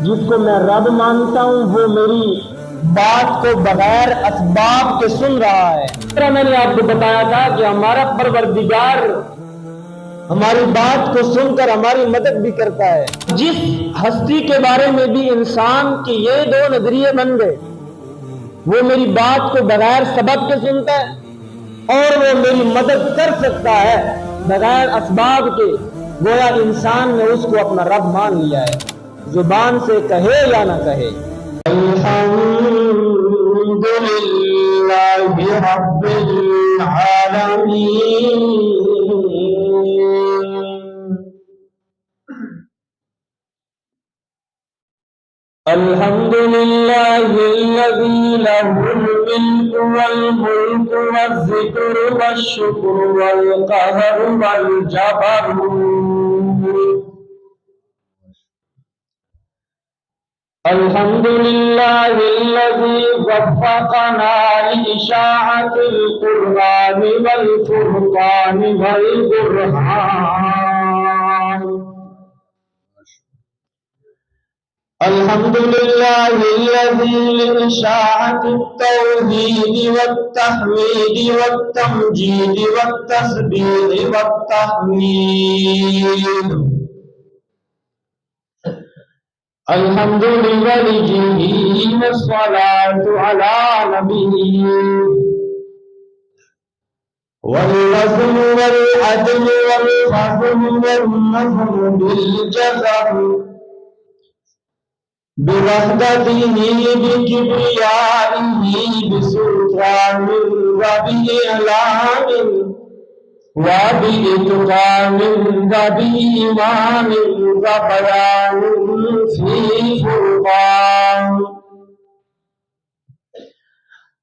جس کو میں رب مانتا ہوں وہ میری بات کو بغیر اسباب کے سن رہا ہے. میں نے آپ کو بتایا تھا کہ ہمارا پروردگار ہماری بات کو سن کر ہماری مدد بھی کرتا ہے. جس ہستی کے بارے میں بھی انسان کے یہ دو نظریے بن گئے، وہ میری بات کو بغیر سبب کے سنتا ہے اور وہ میری مدد کر سکتا ہے بغیر اسباب کے. گویا انسان نے اس کو اپنا رب مان لیا ہے، زبان سے کہے یا نہ کہے. الحمدللہ رب العالمین. الحمدللہ الذی لہ الملک والملک والذکر والشکر والقہر والجبروت. الحمدللہ الذی وفقنا لإشاعة القرآن والفرقان والبرہان. الحمدللہ الذی لإشاعة التوحید والتحمید والتمجید والتسبیح والتحمید. الحمد للہ والصلاة علی نبیہ والوزن والعدل والفضل والنظم بالجزر بوحدتہ بکبریائہ بسلطان وبإعلام وبإتقان وبإيمان وبيان في فرقان.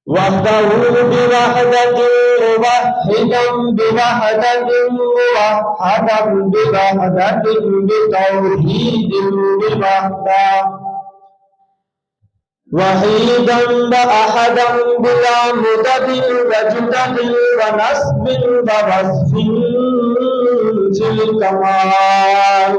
وحده بوحدة موحدا بوحدة موحدا بوحدة بتوحيد بوحدة وحيدا وأحدا بلا مدد وجدد ونسب ووصف في الكمال.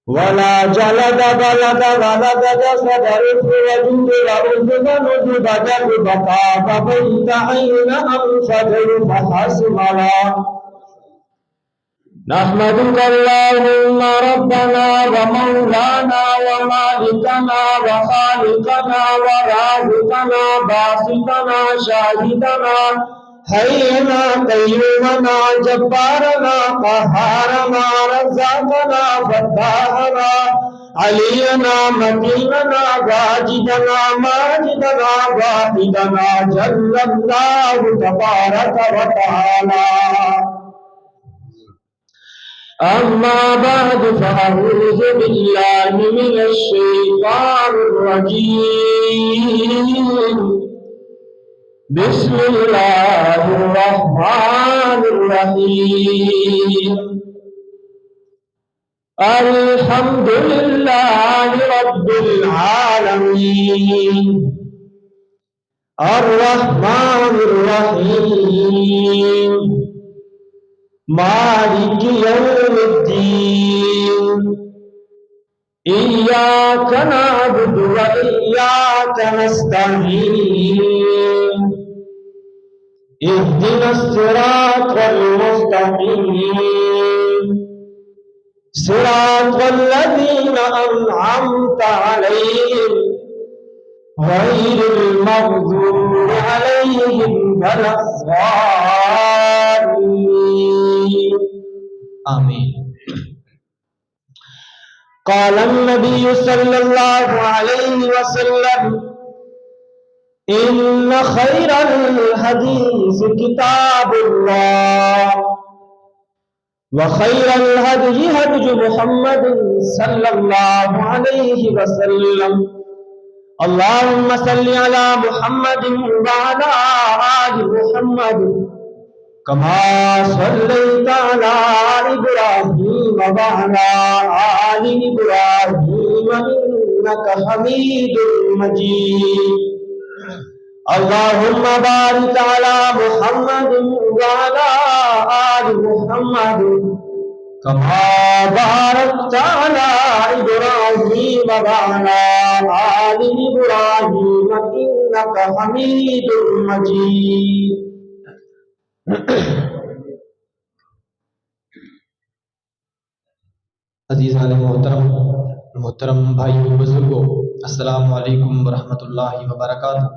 ولا جلد بلد ولد جسد وجود وأذن نجد جد بقى فبيت عين أنفجر فحسبنا. نحمدك اللهم ربنا ومولانا ومالكنا وخالقنا ورازقنا باسطنا شاهدنا حينا قيومنا جبارنا قهارنا رزاقنا فتاحنا علينا متيننا واجدنا ماجدنا واحدنا جل الله تبارك وتعالى. أما بعد فأعوذ بالله من الشيطان الرجيم. بسم الله الرحمن الرحيم. الحمد لله رب العالمين الرحمن الرحيم مالك يوم الدين. إياك نعبد وإياك نستعين. اهدنا الصراط المستقيم صراط الذين أنعمت عليهم غير المغضوب عليهم ولا الضالين. آمين. قال النبي صلى الله عليه وسلم إن خير الحديث كتاب الله وخير الهدي هدي محمد صلى الله عليه وسلم. اللهم صل على محمد وعلى آل محمد كما صليت على إبراهيم وعلى آل إبراهيم إنك حميد مجيد. اللهم بارك على محمد وعلى آل محمد كما باركت على إبراهيم وعلى آل إبراهيم إنك حميد مجيد. عزیزان محترم بھائیو بزرگوں، السلام علیکم ورحمۃ اللہ وبرکاتہ۔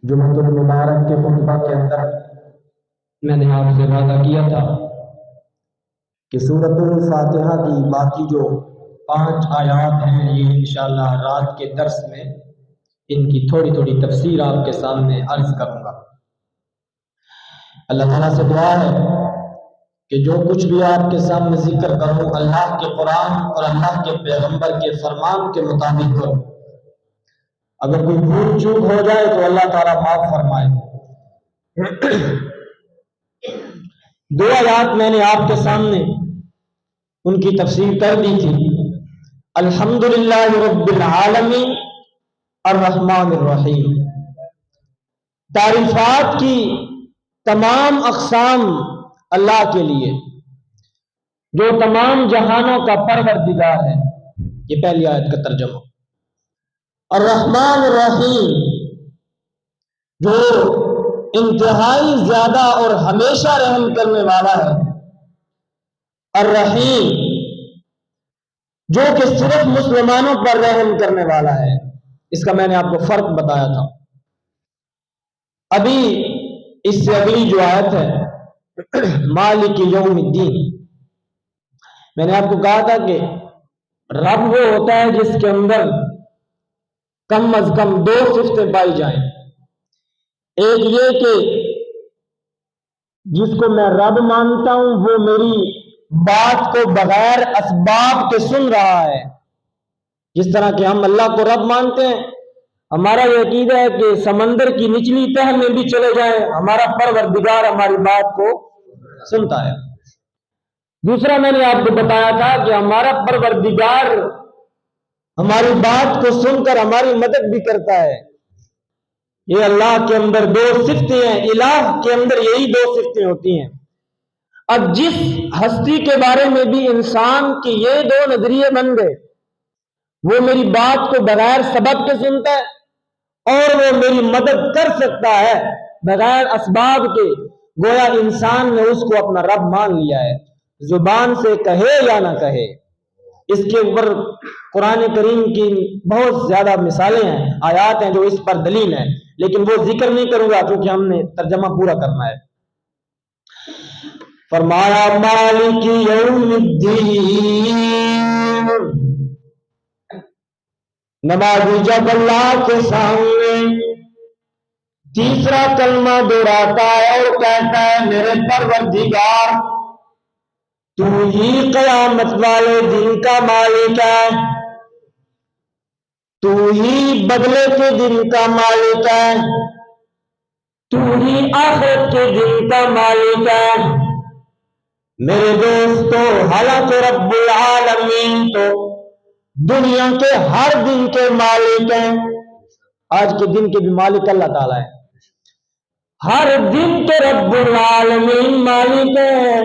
جمعۃ المبارک کے خطبہ کے اندر میں نے آپ سے وعدہ کیا تھا کہ سورۃ الفاتحہ کی باقی جو 5 آیات ہیں یہ انشاءاللہ رات کے درس میں ان کی تھوڑی تھوڑی تفسیر آپ کے سامنے عرض کروں گا۔ اللہ تعالیٰ سے دعا ہے کہ جو کچھ بھی آپ کے سامنے ذکر کروں اللہ کے قرآن اور اللہ کے پیغمبر کے فرمان کے مطابق کروں۔ اگر کوئی بھول چوک ہو جائے تو اللہ تعالیٰ معاف فرمائے۔ 2 آیات میں نے آپ کے سامنے ان کی تفسیر کر دی تھی۔ الحمدللہ رب العالمین الرحمن الرحیم، تعریفات کی تمام اقسام اللہ کے لیے جو تمام جہانوں کا پروردگار ہے، یہ پہلی آیت کا ترجمہ۔ الرحمن الرحیم، جو انتہائی زیادہ اور ہمیشہ رحم کرنے والا ہے۔ الرحیم، جو کہ صرف مسلمانوں پر رحم کرنے والا ہے۔ اس کا میں نے آپ کو فرق بتایا تھا۔ ابھی اس سے اگلی جو آیت ہے مالک یوم الدین، میں نے آپ کو کہا تھا کہ رب وہ ہوتا ہے جس کے اندر کم از کم 2 صفتیں پائی جائیں۔ ایک یہ کہ جس کو میں رب مانتا ہوں وہ میری بات کو بغیر اسباب کے سن رہا ہے، جس طرح کہ ہم اللہ کو رب مانتے ہیں۔ ہمارا یہ عقیدہ ہے کہ سمندر کی نچلی تہ میں بھی چلے جائیں ہمارا پروردگار ہماری بات کو سنتا ہے۔ دوسرا میں نے آپ کو بتایا تھا کہ ہمارا پروردگار ہماری بات کو سن کر ہماری مدد بھی کرتا ہے۔ یہ اللہ کے اندر 2 صفتیں ہیں، الہ کے اندر یہی 2 صفتیں ہوتی ہیں۔ اب جس ہستی کے بارے میں بھی انسان کے یہ 2 نظریے بن گئے، وہ میری بات کو بغیر سبب کے سنتا ہے اور وہ میری مدد کر سکتا ہے بغیر اسباب کے، گویا انسان نے اس کو اپنا رب مان لیا ہے، زبان سے کہے یا نہ کہے۔ اس کے اوپر قرآن کریم کی بہت زیادہ مثالیں ہیں، آیات ہیں جو اس پر دلیل ہیں، لیکن وہ ذکر نہیں کروں گا کیونکہ ہم نے ترجمہ پورا کرنا ہے۔ فرمایا مالک یوم الدین، نمازی جب اللہ کے سامنے تیسرا کلمہ دہراتا ہے اور کہتا ہے میرے پروردگار تو ہی قیامت والے دن کا مالک ہے، تو ہی بدلے کے دن کا مالک ہے، تو ہی آخرت کے دن کا مالک ہے۔ میرے دوستو، حالانکہ رب العالمین تو دنیا کے ہر دن کے مالک ہیں، آج کے دن کے بھی مالک اللہ تعالیٰ ہے، ہر دن کے رب العالمین مالک ہے،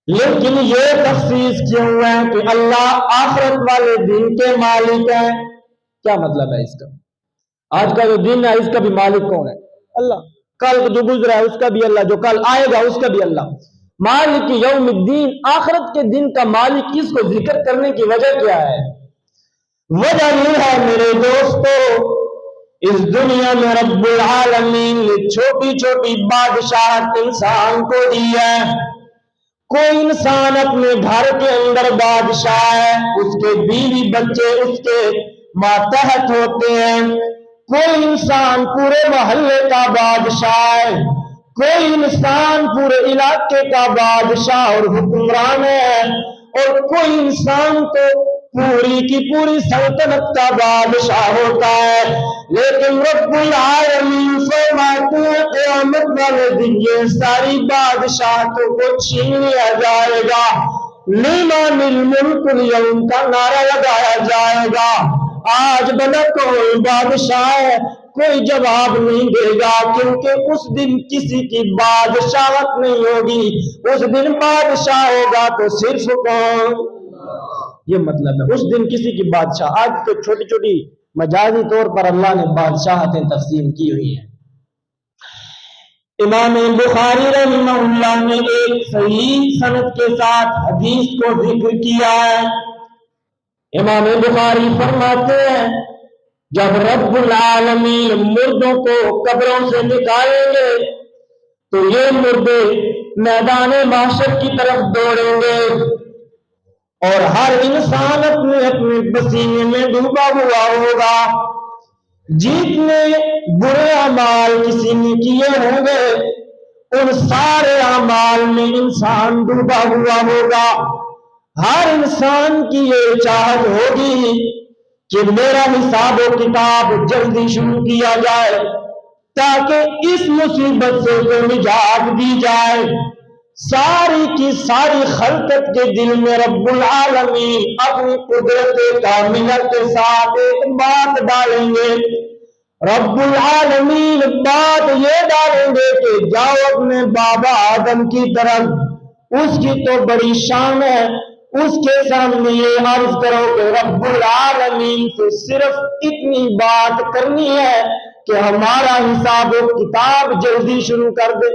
لیکن یہ تخصیص کیوں ہے کہ اللہ آخرت والے دن کے مالک ہے؟ کیا مطلب ہے اس کا؟ آج کا جو دن ہے اس کا بھی مالک کون ہے؟ اللہ۔ کل جو گزرا ہے اس کا بھی اللہ، جو کل آئے گا اس کا بھی اللہ۔ مالک یوم الدین، آخرت کے دن کا مالک، اس کو ذکر کرنے کی وجہ کیا ہے؟ وجہ یہ ہے میرے دوستو، اس دنیا میں رب العالمین نے چھوٹی چھوٹی بادشاہت انسان کو دی ہے۔ کوئی انسان اپنے گھر کے اندر بادشاہ ہے، اس کے بیوی بچے اس کے ماتحت ہوتے ہیں۔ کوئی انسان پورے محلے کا بادشاہ ہے، کوئی انسان پورے علاقے کا بادشاہ اور حکمران ہے، اور کوئی انسان تو پوری کی پوری سلطنت کا بادشاہ ہوتا ہے۔ لیکن رب العالمین فرماتے ہیں قیامت والے دن یہ ساری بادشاہتوں کو چھین لیا جائے گا، لمن الملک اليوم کا نعرہ لگایا جائے گا۔ آج بنا کوئی بادشاہ ہے، کوئی جواب نہیں دے گا، کیونکہ اس دن کسی کی بادشاہت نہیں ہوگی، اس دن بادشاہ ہوگا تو صرف کون؟ یہ مطلب ہے اس دن کسی کی بادشاہ۔ آج تو چھوٹی چھوٹی مجازی طور پر اللہ نے بادشاہتیں تقسیم کی ہوئی ہیں۔ امام بخاری رحمہ اللہ نے ایک صحیح سند کے ساتھ حدیث کو ذکر کیا ہے۔ امام بخاری فرماتے ہیں جب رب العالمین مردوں کو قبروں سے نکالیں گے تو یہ مردے میدان محشر کی طرف دوڑیں گے اور ہر انسان اپنے اپنے پسینے میں ڈوبا ہوا ہوگا۔ جتنے برے اعمال کسی نے کیے ہوں گے ان سارے اعمال میں انسان ڈوبا ہوا ہوگا۔ ہر انسان کی یہ چاہت ہوگی کہ میرا حساب و کتاب جلدی شروع کیا جائے تاکہ اس مصیبت سے نجات دی جائے۔ ساری کی ساری خلقت کے دل میں رب العالمین اپنی قدرت کاملہ کے ساتھ ایک بات ڈالیں گے۔ رب العالمین بات یہ ڈالیں گے کہ جاؤ اپنے بابا آدم کی طرف، اس کی تو بڑی شان ہے، اس کے سامنے یہ عرض کرو کہ رب العالمین سے صرف اتنی بات کرنی ہے کہ ہمارا حساب و کتاب جلدی شروع کر دے۔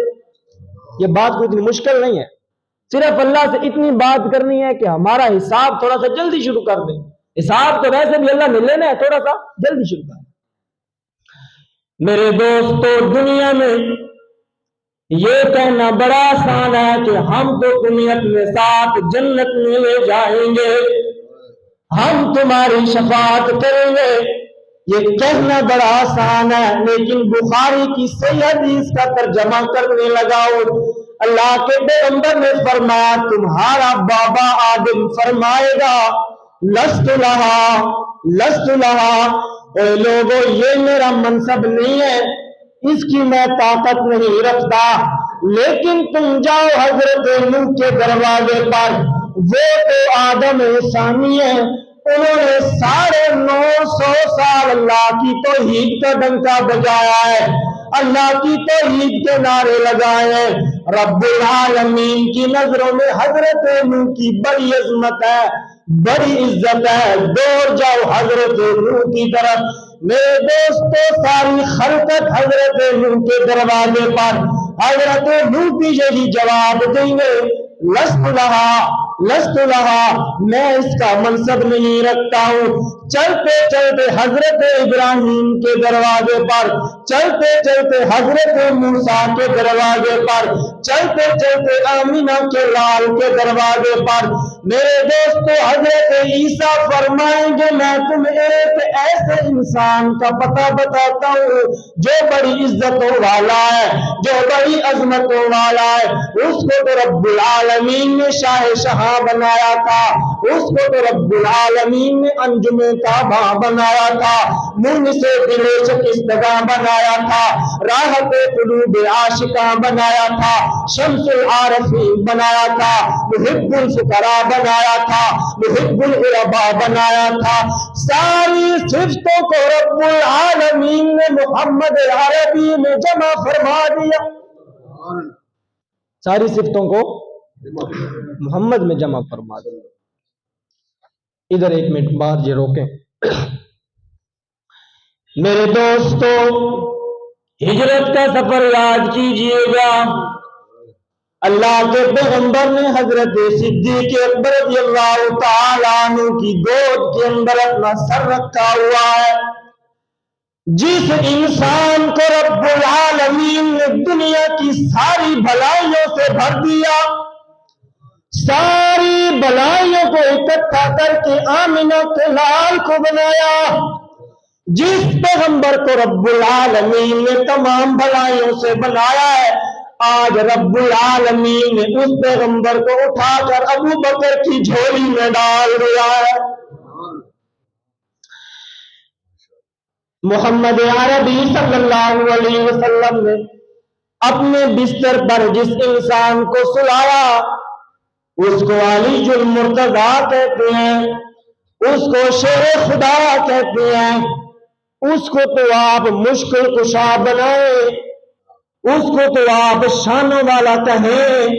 یہ بات کوئی اتنی مشکل نہیں ہے، صرف اللہ سے اتنی بات کرنی ہے کہ ہمارا حساب تھوڑا سا جلدی شروع کر دے۔ حساب تو ویسے بھی اللہ نے لینا ہے، تھوڑا سا جلدی شروع کر دے۔ میرے دوستو دنیا میں یہ کہنا بڑا آسان ہے کہ ہم تو تمہیں اپنے ساتھ جنت میں لے جائیں گے، ہم تمہاری شفاعت کریں گے، یہ کہنا بڑا آسان ہے، لیکن بخاری کی صحیح حدیث کا ترجمہ کرنے لگاؤ۔ اللہ کے پیغمبر نے فرمایا تمہارا بابا آدم فرمائے گا لست لہا لست لہا، اے لوگوں یہ میرا منصب نہیں ہے، اس کی میں طاقت نہیں رکھتا، لیکن تم جاؤ حضرت نوح کے دروازے پر، وہ تو آدم ثانی ہے، انہوں نے 950 سال اللہ کی توحید کا ڈنکا بجایا ہے، اللہ کی توحید کے نعرے لگائے ہیں۔ رب العالمین کی نظروں میں حضرت نوح کی بڑی عظمت ہے، بڑی عزت ہے، دوڑ جاؤ حضرت نوح کی طرف۔ میرے دوستو ساری خلقت حضرت نوح کے دروازے پر، حضرت نوح بھی یہی جواب دیں گے لست لہا لست لہا، میں اس کا منصب نہیں رکھتا ہوں۔ چلتے چلتے حضرت ابراہیم کے دروازے پر، چلتے چلتے حضرت موسیٰ کے دروازے پر، چلتے چلتے آمینہ کے لال کے دروازے پر، میرے دوستو حضرت عیسیٰ فرمائیں گے میں تمہیں ایک ایسے انسان کا پتہ بتاتا ہوں جو بڑی عزتوں والا ہے، جو بڑی عظمتوں والا ہے، اس کو تو رب العالمین نے شاہ شہاں بنایا تھا، اس کو تو رب العالمین نے انجم تابہ بنایا تھا، منہ سے دل شکستگاں بنایا تھا، راحت قلوب عاشقاں بنایا تھا، شمس العارفین بنایا تھا، محب الفقراء بنایا تھا، محب الغرباء بنایا تھا۔ ساری صفتوں کو رب العالمین نے محمد عربی میں جمع فرما دیا، ساری صفتوں کو محمد میں جمع فرما دیا۔ ادھر ایک منٹ بعد یہ روکیں میرے دوستو، ہجرت کا سفر یاد کیجئے گا۔ اللہ کے پیغمبر نے حضرت صدیق اکبر رضی اللہ تعالیٰ عنہ کی گود کے اندر اپنا سر رکھا ہوا ہے۔ جس انسان کو رب العالمین نے دنیا کی ساری بھلائیوں سے بھر دیا، ساری بلائیوں کو اکٹھا کر کے آمینہ کے لال کو بنایا، جس پیغمبر کو رب العالمین نے تمام بلائیوں سے بنایا ہے، آج رب العالمین نے اس پیغمبر کو اٹھا کر ابو بکر کی جھولی میں ڈال دیا ہے۔ محمد عربی صلی اللہ علیہ وسلم نے اپنے بستر پر جس انسان کو سلایا اس کو علی المرتضیٰ کہتے ہیں، اس کو شیر خدا کہتے ہیں۔ اس کو تو آپ مشکل کشا بنائے، اس کو تو آپ شانوں والا کہیں،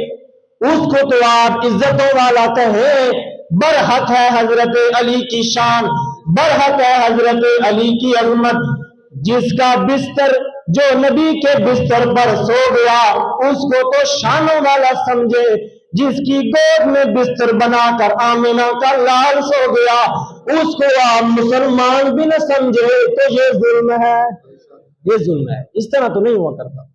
اس کو تو آپ عزتوں والا کہیں۔ برحق ہے حضرت علی کی شان، برحق ہے حضرت علی کی عظمت۔ جس کا بستر جو نبی کے بستر پر سو گیا اس کو تو شانوں والا سمجھے، جس کی گود میں بستر بنا کر آمنہ کا لال سو گیا اس کو آپ مسلمان بھی نہ سمجھے تو یہ ظلم ہے، یہ ظلم ہے۔ اس طرح تو نہیں ہوا کرتا۔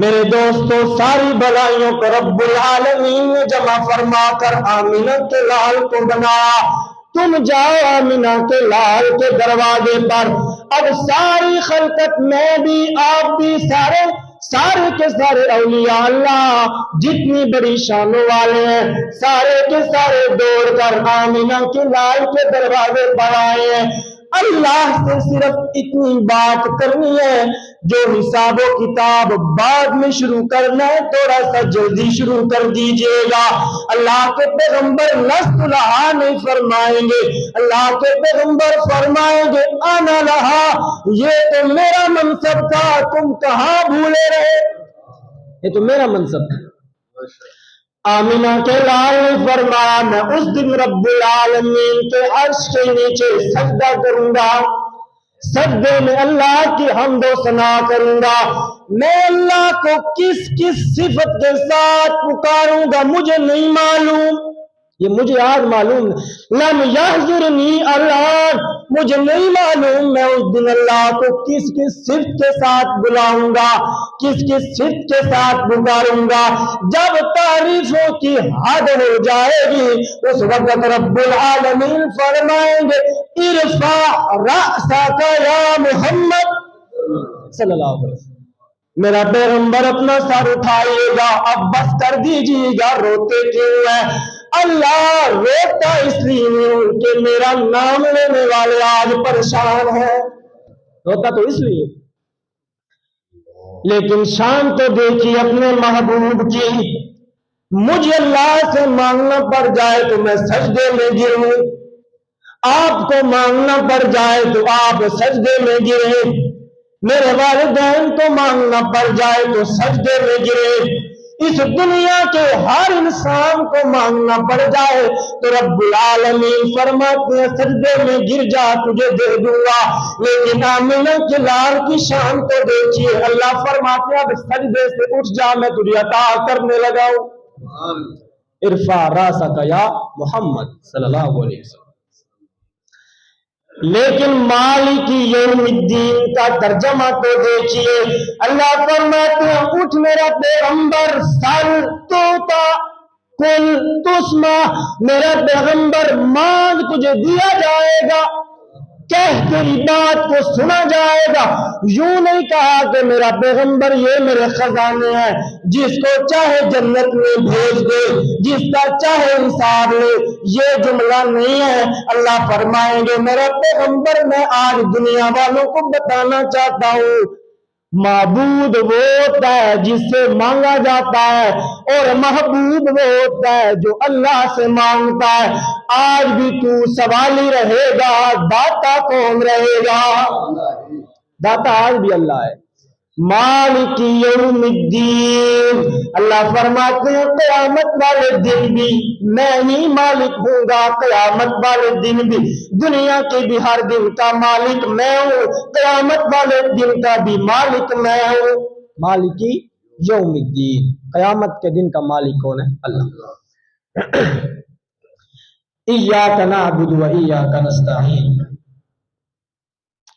میرے دوستو، ساری بلائیوں کو رب العالمین نے جمع فرما کر آمنہ کے لال کو بنایا۔ تم جاؤ آمنہ کے لال کے دروازے پر، اب ساری خلقت میں بھی آپ بھی سارے کے سارے اولیاء اللہ جتنی بڑی شانوں والے ہیں سارے کے سارے دوڑ کر آمنہ کے لال کے دروازے پر آئے ہیں۔ اللہ سے صرف اتنی بات کرنی ہے، جو حساب و کتاب بعد میں شروع کرنا ہے تھوڑا سا جلدی شروع کر دیجئے گا۔ اللہ کے پیغمبر لست لہا نہیں فرمائیں گے، اللہ کے پیغمبر فرمائیں گے انا لہا، یہ تو میرا منصب تھا، تم کہاں بھولے رہے، یہ تو میرا منصب تھا۔ آمنہ کے لال نے فرمایا میں اس دن رب العالمین کے عرش کے نیچے سجدہ کروں گا، سجدے میں اللہ کی حمد و ثنا کروں گا۔ میں اللہ کو کس کس صفت کے ساتھ پکاروں گا مجھے نہیں معلوم، یہ مجھے آج معلوم ہے۔ لم یحضرنی الان، مجھے نہیں معلوم میں اس دن اللہ کو کس کس صفت کے ساتھ بلاؤں گا، کس کس صفت کے ساتھ پکاروں گا۔ جب تعریفوں کی حد ہو جائے گی اس وقت رب العالمین فرمائیں گے ارفع رأسک یا محمد صلی اللہ علیہ وسلم، میرا پیغمبر اپنا سر اٹھائیے گا، اب بس کر دیجیے گا، روتے کیوں ہیں؟ اللہ روتا اس لیے کہ میرا نام لینے والے آج پریشان ہیں، روتا تو اس لیے، لیکن شان تو دیکھیے اپنے محبوب کی۔ مجھے اللہ سے مانگنا پڑ جائے تو میں سجدے میں گروں، آپ کو مانگنا پڑ جائے تو آپ سجدے میں گریں، میرے والدین کو مانگنا پڑ جائے تو سجدے میں گرے، اس دنیا کے ہر انسان کو مانگنا پڑ جائے تو رب العالمین فرماتے ہیں سجدے میں گر جا تجھے دے دوں گا۔ لیکن آمنہ کے لال کی شان کو دیکھیے، اللہ فرماتے ہیں اب سجدے سے اٹھ جا میں تجھے عطا کرنے لگا ہوں۔ ارفع راسک یا محمد صلی اللہ علیہ وسلم۔ لیکن مالک یوم الدین کا ترجمہ تو دیکھیے، اللہ فرماتے ہیں اٹھ میرا پیغمبر، سل توتا کل تسمع، میرا پیغمبر مانگ تجھے دیا جائے گا، کہہ تیری بات کو سنا جائے گا۔ یوں نہیں کہا کہ میرا پیغمبر یہ میرے خزانے ہیں، جس کو چاہے جنت میں بھیج دے، جس کا چاہے حساب لے، یہ جملہ نہیں ہے۔ اللہ فرمائیں گے میرا پیغمبر میں آج دنیا والوں کو بتانا چاہتا ہوں معبود وہ ہوتا ہے جس سے مانگا جاتا ہے، اور محبوب وہ ہوتا ہے جو اللہ سے مانگتا ہے۔ آج بھی تو سوالی رہے گا، داتا کون رہے گا؟ داتا آج بھی اللہ ہے۔ مالک یوم الدین، اللہ فرماتے ہیں قیامت والے دن بھی میں ہی مالک ہوں گا، قیامت والے دن بھی، دنیا کے بھی ہر دن کا مالک میں ہوں، قیامت والے دن کا بھی مالک میں ہوں۔ مالکی یوم الدین، قیامت کے دن کا مالک کون ہے؟ اللہ۔ ایاک نعبد و ایاک نستعین،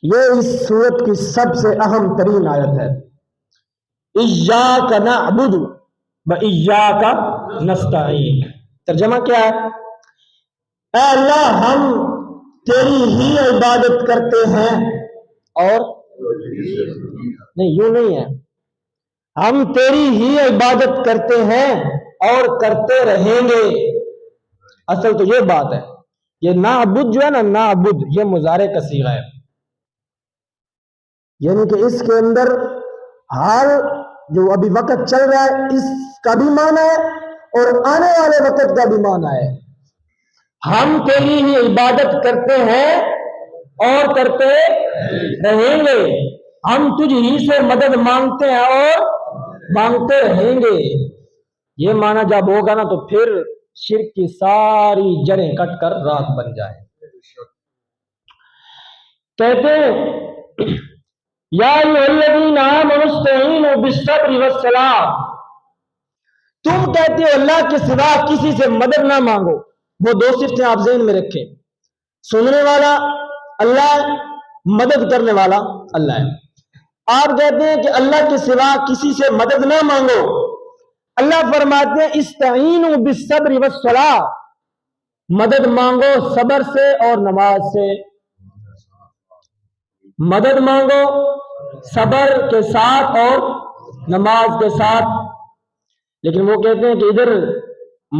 یہ اس سورت کی سب سے اہم ترین آیت ہے۔ ایاک نعبد و ایاک نستعین، ترجمہ کیا ہے؟ اے اللہ ہم تیری ہی عبادت کرتے ہیں، اور نہیں یوں نہیں ہے، ہم تیری ہی عبادت کرتے ہیں اور کرتے رہیں گے۔ اصل تو یہ بات ہے، یہ نعبد جو ہے نا، نعبد یہ مضارع کا صیغہ ہے، یعنی کہ اس کے اندر حال جو ابھی وقت چل رہا ہے اس کا بھی معنی ہے اور آنے والے وقت کا بھی معنی ہے۔ ہم تیری ہی عبادت کرتے ہیں اور کرتے رہیں گے. ہم تجھ ہی سے مدد مانگتے ہیں اور مانگتے رہیں گے. یہ معنی جب ہوگا نا تو پھر شرک کی ساری جڑیں کٹ کر راکھ بن جائے. کہتے ہیں یا ایھا الذین آمنوا استعینوا بالصبر والصلاۃ. تم کہتے ہو اللہ کے سوا کسی سے مدد نہ مانگو. وہ دو صفتیں آپ ذہن میں رکھیں. سننے والا اللہ ہے, مدد کرنے والا اللہ ہے. آپ کہتے ہیں کہ اللہ کے سوا کسی سے مدد نہ مانگو. اللہ فرماتے ہیں استعینوا بالصبر والصلاۃ, مدد مانگو صبر سے اور نماز سے. مدد مانگو صبر کے ساتھ اور نماز کے ساتھ. لیکن وہ کہتے ہیں کہ ادھر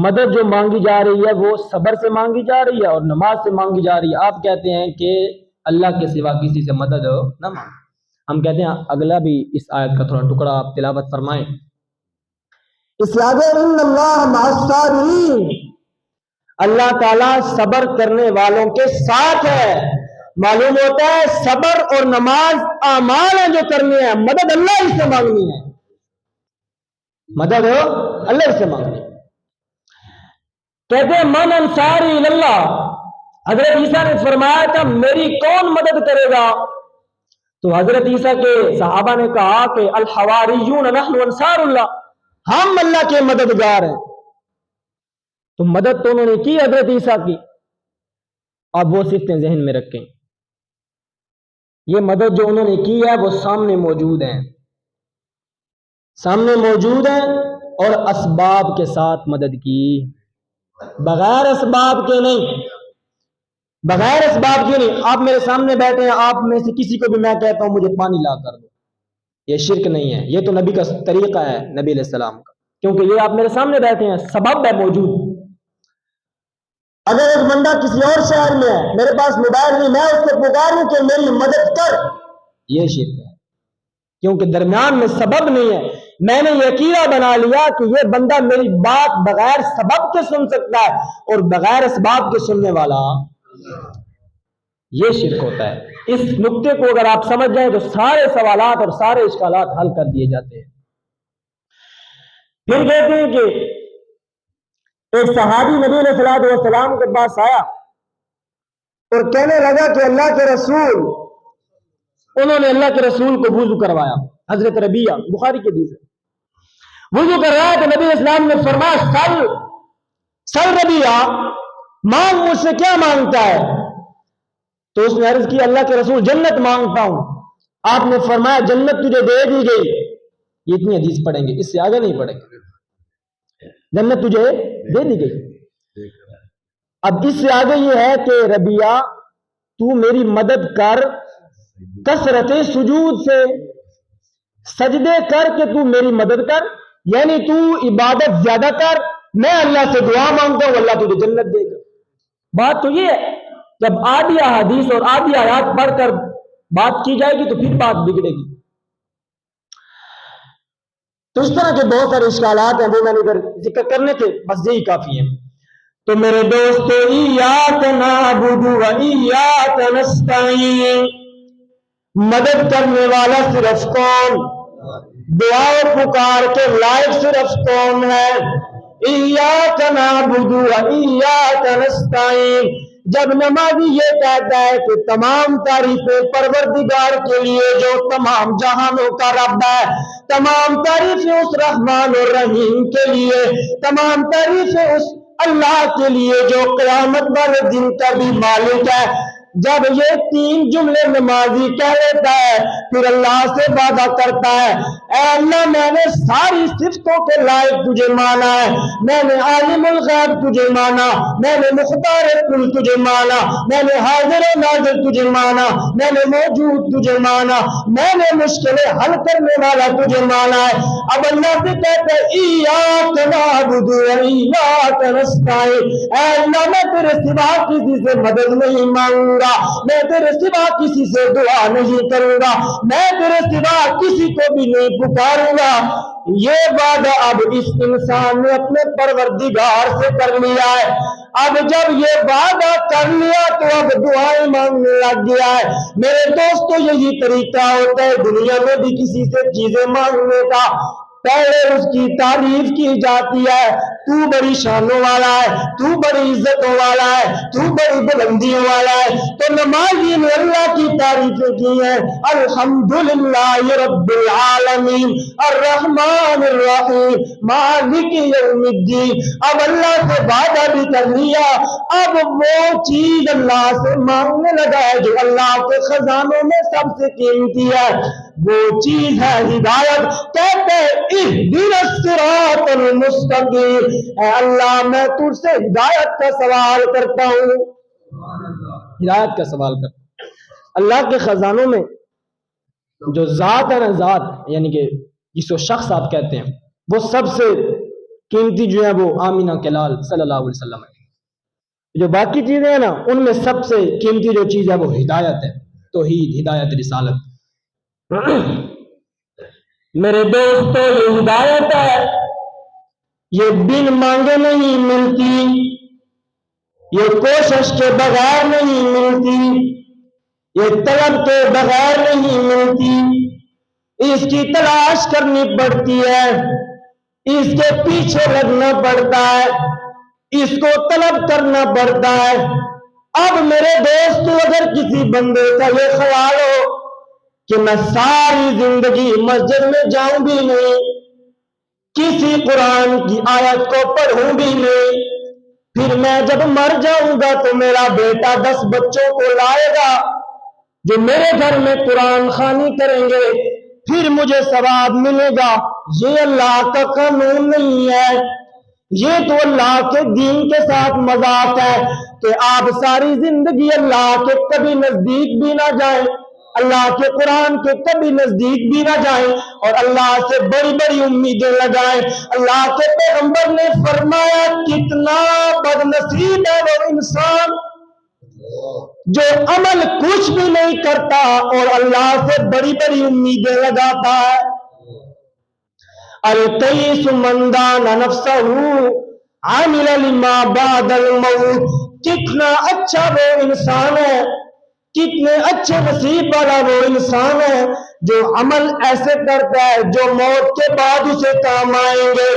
مدد جو مانگی جا رہی ہے وہ صبر سے مانگی جا رہی ہے اور نماز سے مانگی جا رہی ہے. آپ کہتے ہیں کہ اللہ کے سوا کسی سے مدد نہ مانگو. ہم کہتے ہیں اگلا بھی اس آیت کا تھوڑا ٹکڑا آپ تلاوت فرمائیں. اس آگے ان اللہ مع الصابرین, اللہ تعالیٰ صبر کرنے والوں کے ساتھ ہے. معلوم ہوتا ہے صبر اور نماز اعمال ہیں جو کرنے ہیں, مدد اللہ ہی سے مانگنی ہے. مدد اللہ ہی سے مانگنی ہے. کہتے ہیں من انصاری اللہ. حضرت عیسیٰ نے فرمایا تھا میری کون مدد کرے گا؟ تو حضرت عیسیٰ کے صحابہ نے کہا کہ الحواریون نحن انصار اللہ, ہم اللہ کے مددگار ہیں. تو مدد تو انہوں نے کی حضرت عیسیٰ کی. اب وہ صفتیں ذہن میں رکھیں. یہ مدد جو انہوں نے کی ہے وہ سامنے موجود ہیں, سامنے موجود ہیں, اور اسباب کے ساتھ مدد کی, بغیر اسباب کے نہیں. بغیر اسباب کے نہیں. آپ میرے سامنے بیٹھے ہیں, آپ میں سے کسی کو بھی میں کہتا ہوں مجھے پانی لا کر دو, یہ شرک نہیں ہے, یہ تو نبی کا طریقہ ہے, نبی علیہ السلام کا, کیونکہ یہ آپ میرے سامنے بیٹھے ہیں, سبب ہے موجود. اگر ایک بندہ کسی اور شہر میں ہے, میرے پاس موبائل نہیں, میں اس کو پکاروں کہ میری مدد کر, یہ شرک ہے, کیونکہ درمیان میں سبب نہیں ہے. میں نے یہ عقیدہ بنا لیا کہ یہ بندہ میری بات بغیر سبب کے سن سکتا ہے, اور بغیر اسباب کے سننے والا یہ شرک ہوتا ہے. اس نقطے کو اگر آپ سمجھ جائیں تو سارے سوالات اور سارے اشکالات حل کر دیے جاتے ہیں. پھر کہتے ہیں کہ ایک صحابی نبی علیہ السلام کے پاس آیا اور کہنے لگا کہ اللہ کے رسول, انہوں نے اللہ کے رسول کو وضو کروایا. حضرت ربیعہ, بخاری کے حدیث ہے, وضو کر رہا ہے تو نبی اسلام نے فرمایا سل ربیعہ, مانگ مجھ سے کیا مانگتا ہے؟ تو اس نے عرض کی اللہ کے رسول جنت مانگتا ہوں. آپ نے فرمایا جنت تجھے دے دی گئی. یہ اتنی حدیث پڑھیں گے, اس سے آگے نہیں پڑھیں گے. جنت تجھے دے دی گئی. اب اس سے آگے یہ ہے کہ ربیعہ تو میری مدد کر کثرت سجود سے, سجدے کر کے تو میری مدد کر, یعنی تو عبادت زیادہ کر, میں اللہ سے دعا مانگتا ہوں اللہ تجھے جنت دے گا. بات تو یہ ہے, جب آدھی احادیث اور آدھی آیات پڑھ کر بات کی جائے گی تو پھر بات بگڑے گی. تو اس طرح کے بہت سارے اشکالات ہیں, وہ میں نے ادھر ذکر کرنے تھے, بس یہی کافی ہے. تو میرے دوستو ایاک نعبد و ایاک نستعین, مدد کرنے والا صرف کون, دعا پکار کے لائق صرف کون ہے؟ ایاک نعبد و ایاک نستعین. جب نمازی یہ کہتا ہے کہ تمام تعریفیں پروردگار کے لیے جو تمام جہانوں کا رب ہے, تمام تعریفیں اس رحمان اور رحیم کے لیے, تمام تعریفیں اس اللہ کے لیے جو قیامت والے دن کا بھی مالک ہے, جب یہ تین جملے نمازی کہہ لیتا ہے پھر اللہ سے وعدہ کرتا ہے اے اللہ میں نے ساری صفتوں کے لائق تجھے مانا ہے, میں نے عالم الغیب تجھے مانا, میں نے مختار کل تجھے مانا, میں نے حاضر و ناظر تجھے مانا, میں نے موجود تجھے مانا, میں نے مشکلیں حل کرنے والا تجھے مانا ہے. اب اللہ سے کہتے ہیں ایاک نعبد نعبد و ایاک نستعین، اے اللہ میں تیرے سوا کسی سے مدد نہیں مانگوں گا، میں تیرے سوا کسی سے دعا نہیں کروں گا، میں تیرے سوا کسی کو بھی نہیں پکاروں گا۔ یہ وعدہ اب اس انسان نے اپنے پروردگار سے کر لیا ہے۔ اب جب یہ وعدہ کر لیا تو اب دعائیں مانگنے لگ گیا ہے۔ میرے دوستو یہی طریقہ ہوتا ہے دنیا میں بھی کسی سے چیزیں مانگنے کا، پہلے اس کی تعریف کی جاتی ہے، تو بڑی شانوں والا ہے، تو بڑی عزتوں والا ہے، تو بڑی بلندیوں والا ہے۔ تو نمازی نے اللہ کی تعریفیں کی ہیں، الحمدللہ رب العالمین الرحمن الرحیم مالک یوم الدین۔ اب اللہ سے وعدہ بھی کر لیا، اب وہ چیز اللہ سے مانگنے لگا ہے جو اللہ کے خزانوں میں سب سے قیمتی ہے، وہ چیز ہے ہدایت۔ کہتے ہیں اہدنا الصراط المستقیم، اے اللہ میں تجھ سے ہدایت کا سوال کرتا ہوں، ہدایت کا سوال کرتا ہوں۔ اللہ کے خزانوں میں جو ذات ہے نا، ذات یعنی کہ جس کو شخص آپ کہتے ہیں، وہ سب سے قیمتی جو ہے وہ آمینہ کے لال صلی اللہ علیہ وسلم ہے۔ جو باقی چیزیں ہیں نا ان میں سب سے قیمتی جو چیز ہے وہ ہدایت ہے، توحید، ہدایت، رسالت۔ میرے دوستو یہ ہدایت ہے، یہ بن مانگے نہیں ملتی، یہ کوشش کے بغیر نہیں ملتی، یہ طلب کے بغیر نہیں ملتی، اس کی تلاش کرنی پڑتی ہے، اس کے پیچھے لگنا پڑتا ہے، اس کو طلب کرنا پڑتا ہے۔ اب میرے دوستو اگر کسی بندے کا یہ خیال ہو کہ میں ساری زندگی مسجد میں جاؤں بھی نہیں، کسی قرآن کی آیت کو پڑھوں بھی نہیں، پھر میں جب مر جاؤں گا تو میرا بیٹا 10 بچوں کو لائے گا جو میرے گھر میں قرآن خوانی کریں گے، پھر مجھے ثواب ملے گا، یہ اللہ کا قانون نہیں ہے، یہ تو اللہ کے دین کے ساتھ مذاق ہے کہ آپ ساری زندگی اللہ کے کبھی نزدیک بھی نہ جائیں، اللہ کے قرآن کے کبھی نزدیک بھی نہ جائیں اور اللہ سے بڑی بڑی امیدیں لگائیں۔ اللہ کے پیغمبر نے فرمایا کتنا بد نصیب ہے وہ انسان جو عمل کچھ بھی نہیں کرتا اور اللہ سے بڑی بڑی امیدیں لگاتا ہے۔ الکیس من دان نفسہ عامل لما بعد الموت، کتنا اچھا وہ انسان ہے، کتنے اچھے نصیب والا وہ انسان ہے جو عمل ایسے کرتا ہے جو موت کے بعد اسے کام آئیں گے،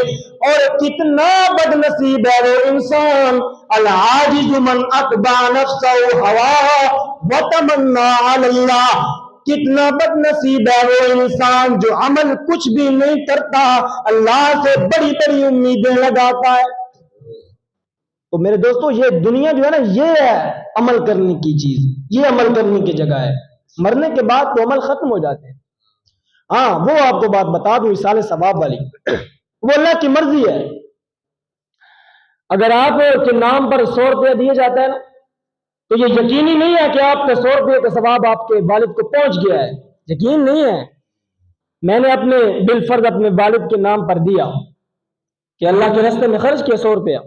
اور کتنا بد نصیب ہے وہ انسان العاجز من اتبع نفسہ ہواہ وتمنی علی اللہ، کتنا بد نصیب ہے وہ انسان جو عمل کچھ بھی نہیں کرتا، اللہ سے بڑی بڑی امیدیں لگاتا ہے۔ تو میرے دوستو یہ دنیا جو ہے نا یہ ہے عمل کرنے کی چیز، یہ عمل کرنے کی جگہ ہے، مرنے کے بعد تو عمل ختم ہو جاتے ہیں۔ ہاں وہ آپ کو بات بتا دوں اصال ثواب والی، وہ اللہ کی مرضی ہے۔ اگر آپ کے نام پر 100 روپیہ دیے جاتا ہے نا تو یہ یقینی نہیں ہے کہ آپ کے 100 روپے کا ثواب آپ کے والد کو پہنچ گیا ہے، یقین نہیں ہے۔ میں نے اپنے بالفرض اپنے والد کے نام پر دیا کہ اللہ کے راستے میں خرچ کیا 100 روپیہ،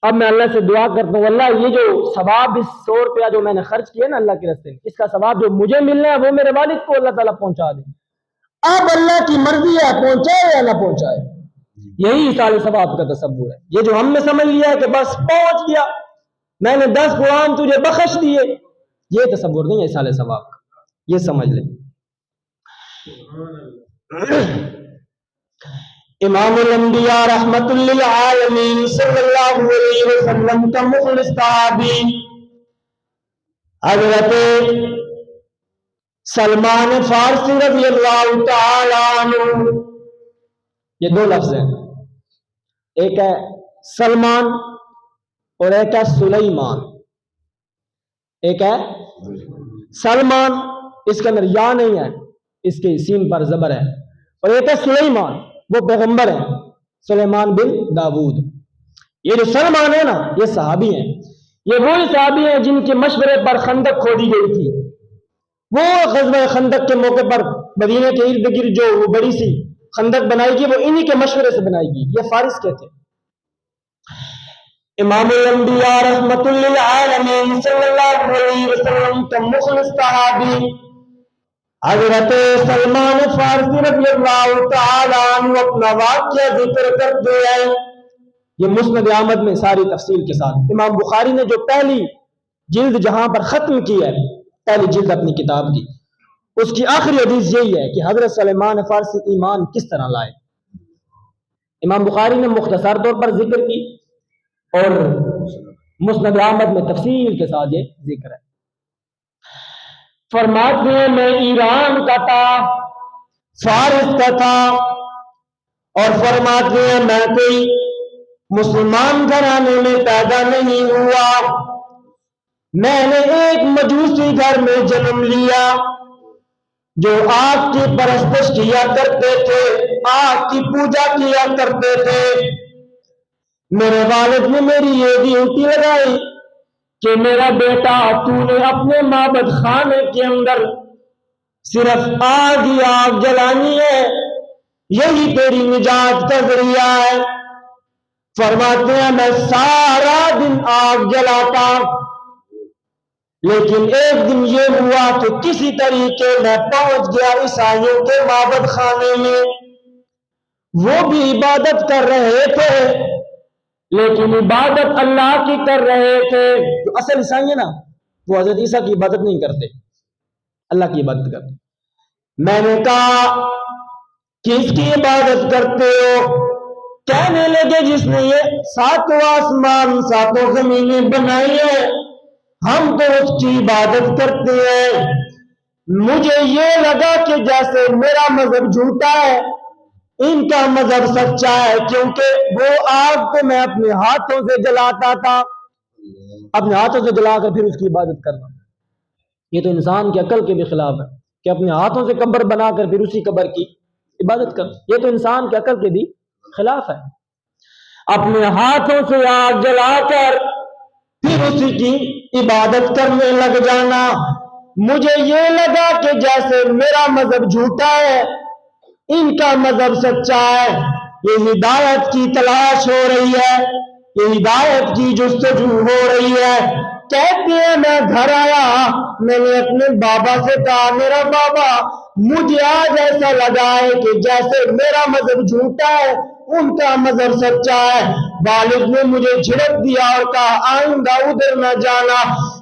اب میں اللہ سے دعا کرتا ہوں اللہ یہ جو ثواب اس 100 روپیہ جو میں نے خرچ کیا نا اللہ کے راستے میں، اس کا ثواب جو مجھے ملنا ہے وہ میرے والد کو اللہ تعالیٰ پہنچا دے۔ اب اللہ کی مرضی ہے پہنچائے یا نہ پہنچائے، یہی اصال ثواب کا تصور ہے۔ یہ جو ہم نے سمجھ لیا ہے کہ بس پہنچ گیا، میں نے 10 قرآن تجھے بخش دیے، یہ تصور نہیں ہے اصال ثواب کا، یہ سمجھ لیں۔ امام الانبیاء رحمت للعالمین صلی اللہ علیہ وسلم کا مخلص صحابی حضرت سلمان فارسی رضی اللہ تعالی عنہ، یہ 2 لفظ ہیں، ایک ہے سلمان اور ایک ہے سلیمان۔ ایک ہے سلمان، اس کے اندر یا نہیں ہے، اس کے سین پر زبر ہے، اور ایک ہے سلیمان، وہ پیغمبر ہیں سلیمان بن داود۔ یہ جو سلمان ہے نا یہ صحابی ہیں، یہ وہی صحابی ہیں جن کے مشورے پر خندق کھودی گئی تھی۔ وہ غزوہ خندق کے موقع پر مدینے کے ارد گرد جو وہ بڑی سی خندق بنائے گی وہ انہی کے مشورے سے بنائے گی. یہ فارس کے تھے. امام الانبیاء رحمت للعالمین صلی اللہ علیہ وسلم کا مخلص صحابی حضرت سلمان فارسی رضی اللہ تعالی عنہ اپنا واقعہ ذکر کرتے ہیں. یہ مسند احمد میں ساری تفصیل کے ساتھ. امام بخاری نے جو پہلی جلد جہاں پر ختم کی ہے، پہلی جلد اپنی کتاب کی، اس کی آخری حدیث یہی ہے کہ حضرت سلمان فارسی ایمان کس طرح لائے. امام بخاری نے مختصر طور پر ذکر کی اور مسند احمد میں تفصیل کے ساتھ یہ ذکر ہے. فرماتے ہیں میں ایران کا تھا، فارس کا تھا، اور فرماتے ہیں میں کوئی مسلمان گھرانے میں پیدا نہیں ہوا. میں نے ایک مجوسی گھر میں جنم لیا جو آگ کی پرستش کیا کرتے تھے، آگ کی پوجا کیا کرتے تھے. میرے والد نے میری یہ ڈیوٹی لگائی کہ میرا بیٹا تو نے اپنے معبد خانے کے اندر صرف آگ ہی آگ جلانی ہے، یہی تیری نجات کا ذریعہ ہے. فرماتے ہیں میں سارا دن آگ جلاتا، لیکن ایک دن یہ ہوا کہ کسی طریقے میں پہنچ گیا عیسائیوں کے معبد خانے میں. وہ بھی عبادت کر رہے تھے لیکن عبادت اللہ کی کر رہے تھے. جو اصل عیسائی ہیں نا وہ حضرت عیسیٰ کی عبادت نہیں کرتے، اللہ کی عبادت کرتے. میں نے کہا کس کی عبادت کرتے ہو؟ کہنے لگے جس نے یہ ساتوں آسمان ساتوں زمینیں بنائی ہیں ہم تو اس کی عبادت کرتے ہیں. مجھے یہ لگا کہ جیسے میرا مذہب جھوٹا ہے ان کا مذہب سچا ہے، کیونکہ وہ آگ کو میں اپنے ہاتھوں سے جلاتا تھا، اپنے ہاتھوں سے جلا کر پھر اس کی عبادت کرنا. یہ تو انسان کی عقل کے بھی خلاف ہے کہ اپنے ہاتھوں سے قبر بنا کر پھر اسی قبر کی عبادت کر. یہ تو انسان کی عقل کے بھی خلاف ہے. اپنے ہاتھوں سے آگ جلا کر پھر اسی کی عبادت کرنے لگ جانا. مجھے یہ لگا کہ جیسے میرا مذہب جھوٹا ہے ان کا مذہب سچا ہے. یہ ہدایت کی تلاش ہو رہی ہے، یہ ہدایت کی جستجو ہو رہی ہے. کہتے ہیں میں گھر آیا، میں نے اپنے بابا سے کہا میرا بابا مجھے آج ایسا لگا ہے کہ جیسے میرا مذہب جھوٹا ہے ان کا مذہب سچا ہے. والد نے مجھے جھڑک دیا اور کہا آئندہ ادھر نہ جانا.